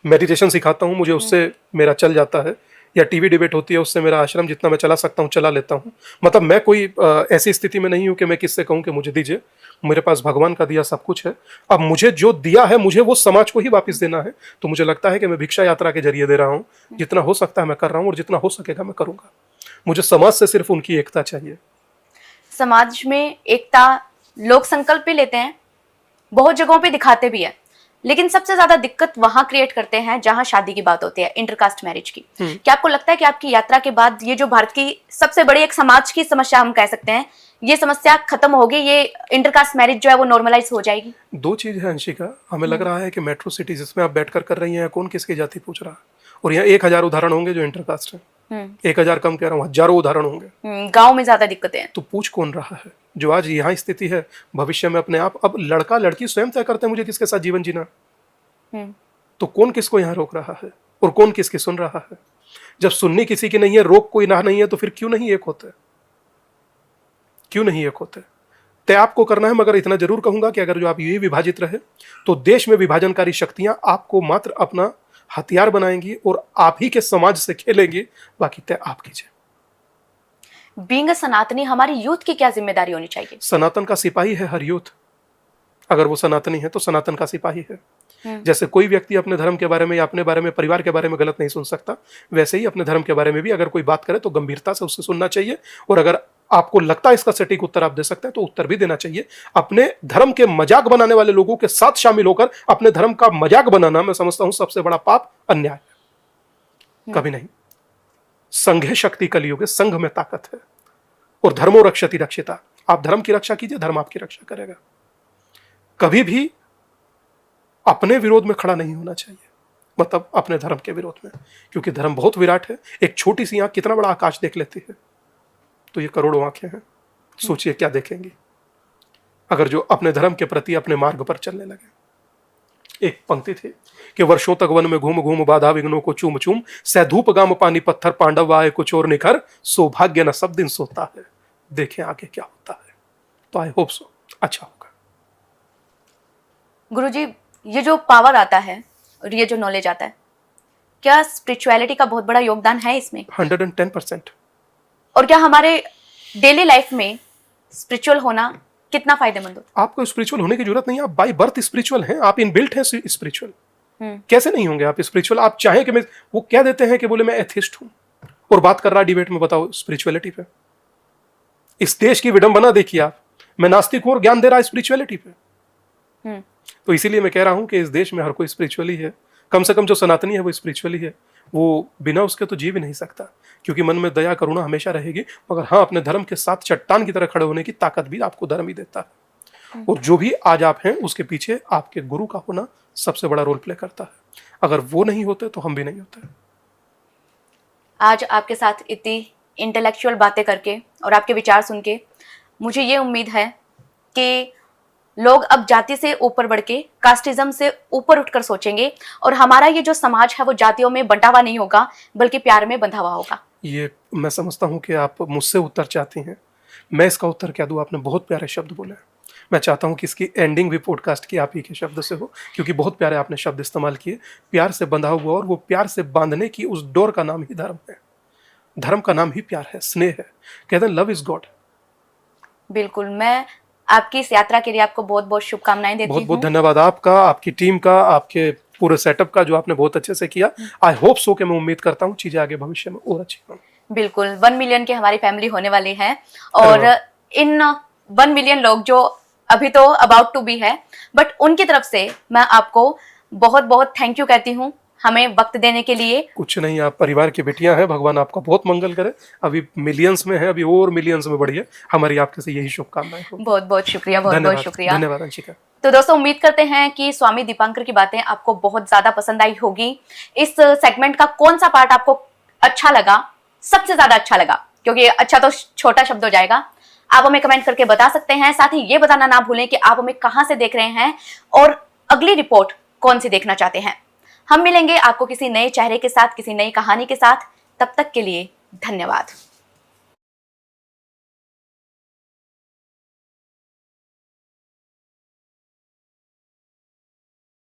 मेडिटेशन सिखाता हूँ, मुझे उससे मेरा चल जाता है, या टीवी डिबेट होती है उससे मेरा आश्रम जितना मैं चला सकता हूँ चला लेता हूँ। मतलब मैं कोई ऐसी स्थिति में नहीं हूँ कि मैं किससे कहूँ कि मुझे दीजिए। मेरे पास भगवान का दिया सब कुछ है। अब मुझे जो दिया है मुझे वो समाज को ही वापस देना है। तो मुझे लगता है कि मैं भिक्षा यात्रा के जरिए दे रहा हूँ। जितना हो सकता है मैं कर रहा हूँ और जितना हो सकेगा मैं करूँगा। मुझे समाज से सिर्फ उनकी एकता चाहिए। समाज में एकता लोग संकल्प भी लेते हैं, बहुत जगहों पे दिखाते भी है, लेकिन सबसे ज्यादा दिक्कत वहां क्रिएट करते हैं जहां शादी की बात होती है, इंटरकास्ट मैरिज की। क्या आपको लगता है कि आपकी यात्रा के बाद ये जो भारत की सबसे बड़ी एक समाज की समस्या हम कह सकते हैं ये समस्या खत्म होगी, ये इंटरकास्ट मैरिज जो है वो नॉर्मलाइज हो जाएगी? दो चीज है अंशिका, हमें लग रहा है कि मेट्रो सिटीज जिसमें आप बैठकर कर रही हैं, कौन किसकी जाति पूछ रहा है, और यहाँ 1000 उदाहरण होंगे जो इंटरकास्ट है। 1000 कम कह रहा हूँ, हजारों उदाहरण होंगे। गांव में ज्यादा दिक्कतें हैं। तो पूछ कौन रहा है? जो आज यहाँ स्थिति है, भविष्य में अपने आप, अब लड़का लड़की स्वयं तय करते हैं मुझे किसके साथ जीवन जीना। तो कौन किसको यहाँ रोक रहा है और कौन किसकी सुन रहा है? जब सुननी किसी की नहीं है, रोक कोई ना नहीं है, तो फिर क्यों नहीं एक होते? क्यों नहीं एक होते? तय आपको करना है, मगर इतना जरूर कहूंगा कि अगर जो आप ये विभाजित रहे तो देश में विभाजनकारी शक्तियां आपको मात्र अपना हथियार बनाएंगी और आप ही के समाज से खेलेंगी, बाकी तय आप कीजिए। बीइंग अ सनातनी हमारी यूथ की क्या जिम्मेदारी होनी चाहिए? सनातन का सिपाही है हर यूथ। अगर वो सनातनी है तो सनातन का सिपाही है। जैसे कोई व्यक्ति अपने धर्म के बारे में या अपने बारे में, परिवार के बारे में गलत नहीं सुन सकता, वैसे ही अपने धर्म के बारे में भी अगर कोई बात करे तो गंभीरता से उससे सुनना चाहिए, और अगर आपको लगता है इसका सटीक उत्तर आप दे सकते हैं तो उत्तर भी देना चाहिए। अपने धर्म के मजाक बनाने वाले लोगों के साथ शामिल होकर अपने धर्म का मजाक बनाना, मैं समझता हूं सबसे बड़ा पाप, अन्याय है। कभी नहीं। संघे शक्ति कलियुगे, संघ में ताकत है, और धर्मो रक्षति रक्षिता। आप धर्म की रक्षा कीजिए, धर्म आपकी रक्षा करेगा। कभी भी अपने विरोध में खड़ा नहीं होना चाहिए, मतलब अपने धर्म के विरोध में, क्योंकि धर्म बहुत विराट है। एक छोटी सी आंख कितना बड़ा आकाश देख लेती है, तो ये करोड़ों आंखें हैं, सोचिए क्या देखेंगी अगर जो अपने धर्म के प्रति अपने मार्ग पर चलने लगे। एक पंक्ति थी कि वर्षों तक वन में घूम घूम बाधा विघ्नों को चूम चूम, सैधूप गाम पानी पत्थर पांडव आए कुछ और निखर, सौभाग्य न सब दिन सोता है। देखें आगे क्या होता है। तो आई होप सो अच्छा होगा। गुरुजी, ये जो पावर आता है और ये जो नॉलेज आता है, क्या स्पिरिचुअलिटी का बहुत बड़ा योगदान है इसमें? 110%। और क्या हमारे डेली लाइफ में स्पिरिचुअल होना कितना फायदेमंद होता है? आपको स्पिरिचुअल होने की जरूरत नहीं है, आप बाय बर्थ स्पिरिचुअल हैं, आप इनबिल्ट हैं स्पिरिचुअल। कैसे नहीं होंगे आप स्पिरिचुअल? आप चाहें कि मैं, वो कह देते हैं कि बोले मैं एथिस्ट हूं और बात कर रहा डिबेट में, बताओ स्पिरिचुअलिटी पे। इस देश की विडंबना देखिए आप, मैं नास्तिक हूं और ज्ञान दे रहा है स्पिरिचुअलिटी पे। तो इसीलिए मैं कह रहा हूं कि इस देश में हर कोई स्पिरिचुअली है, कम से कम जो सनातनी है वो स्पिरिचुअली है। वो बिना उसके तो जी भी नहीं सकता, क्योंकि मन में दया करुणा हमेशा रहेगी। मगर हाँ, अपने धर्म के साथ चट्टान की तरह खड़े होने की ताकत भी आपको धर्म ही देता है। और जो भी आज आप हैं उसके पीछे आपके गुरु का होना सबसे बड़ा रोल प्ले करता है। अगर वो नहीं होते तो हम भी नहीं होते। आज आपके साथ इतनी इंटेलेक्चुअल बातें करके और आपके विचार सुन के मुझे ये उम्मीद है कि लोग अब जाति से ऊपर बढ़ के कास्टिज्म से ऊपर उठकर सोचेंगे, और हमारा ये जो समाज है वो जातियों में बंटा हुआ नहीं होगा, बल्कि प्यार में बंधा हुआ होगा। ये मैं समझता हूँ कि आप मुझसे उत्तर चाहती हैं, मैं इसका उत्तर क्या दूँ? आपने बहुत प्यारे शब्द बोले। मैं चाहता हूँ कि इसकी एंडिंग भी पॉडकास्ट की आप ही के शब्द से हो, क्योंकि बहुत प्यारे आपने शब्द इस्तेमाल किए, प्यार से बंधा हुआ, और वो प्यार से बांधने की उस डोर का नाम ही धर्म है। धर्म का नाम ही प्यार है, स्नेह है। कहते हैं लव इज गॉड। बिल्कुल। मैं आपकी इस यात्रा के लिए आपको बहुत बहुत शुभकामनाएं देती हूँ। बहुत बहुत धन्यवाद आपका, आपकी टीम का, आपके पूरे सेटअप का, जो आपने बहुत अच्छे से किया। आई होप सो कि मैं उम्मीद करता हूँ चीजें आगे भविष्य में और अच्छी हों। बिल्कुल। 1 मिलियन की हमारी फैमिली होने वाली है, और इन 1 मिलियन लोग जो अभी तो अबाउट टू बी है, बट उनकी तरफ से मैं आपको बहुत बहुत थैंक यू कहती हूँ हमें वक्त देने के लिए। कुछ नहीं, आप परिवार की बेटियां हैं, भगवान आपका बहुत मंगल करे। अभी मिलियंस में है, अभी और मिलियंस में बढ़िए। हमारी आपके से यही शुभकामनाएं। बहुत बहुत शुक्रिया, बहुत बहुत शुक्रिया। धन्यवाद अंशिका। तो दोस्तों, उम्मीद करते हैं कि स्वामी दीपांकर की बातें आपको बहुत ज्यादा पसंद आई होगी। इस सेगमेंट का कौन सा पार्ट आपको अच्छा लगा, सबसे ज्यादा अच्छा लगा, क्योंकि अच्छा तो छोटा शब्द हो जाएगा, आप हमें कमेंट करके बता सकते हैं। साथ ही ये बताना ना भूलें कि आप हमें कहां से देख रहे हैं और अगली रिपोर्ट कौन सी देखना चाहते हैं। हम मिलेंगे आपको किसी नए चेहरे के साथ, किसी नई कहानी के साथ। तब तक के लिए धन्यवाद।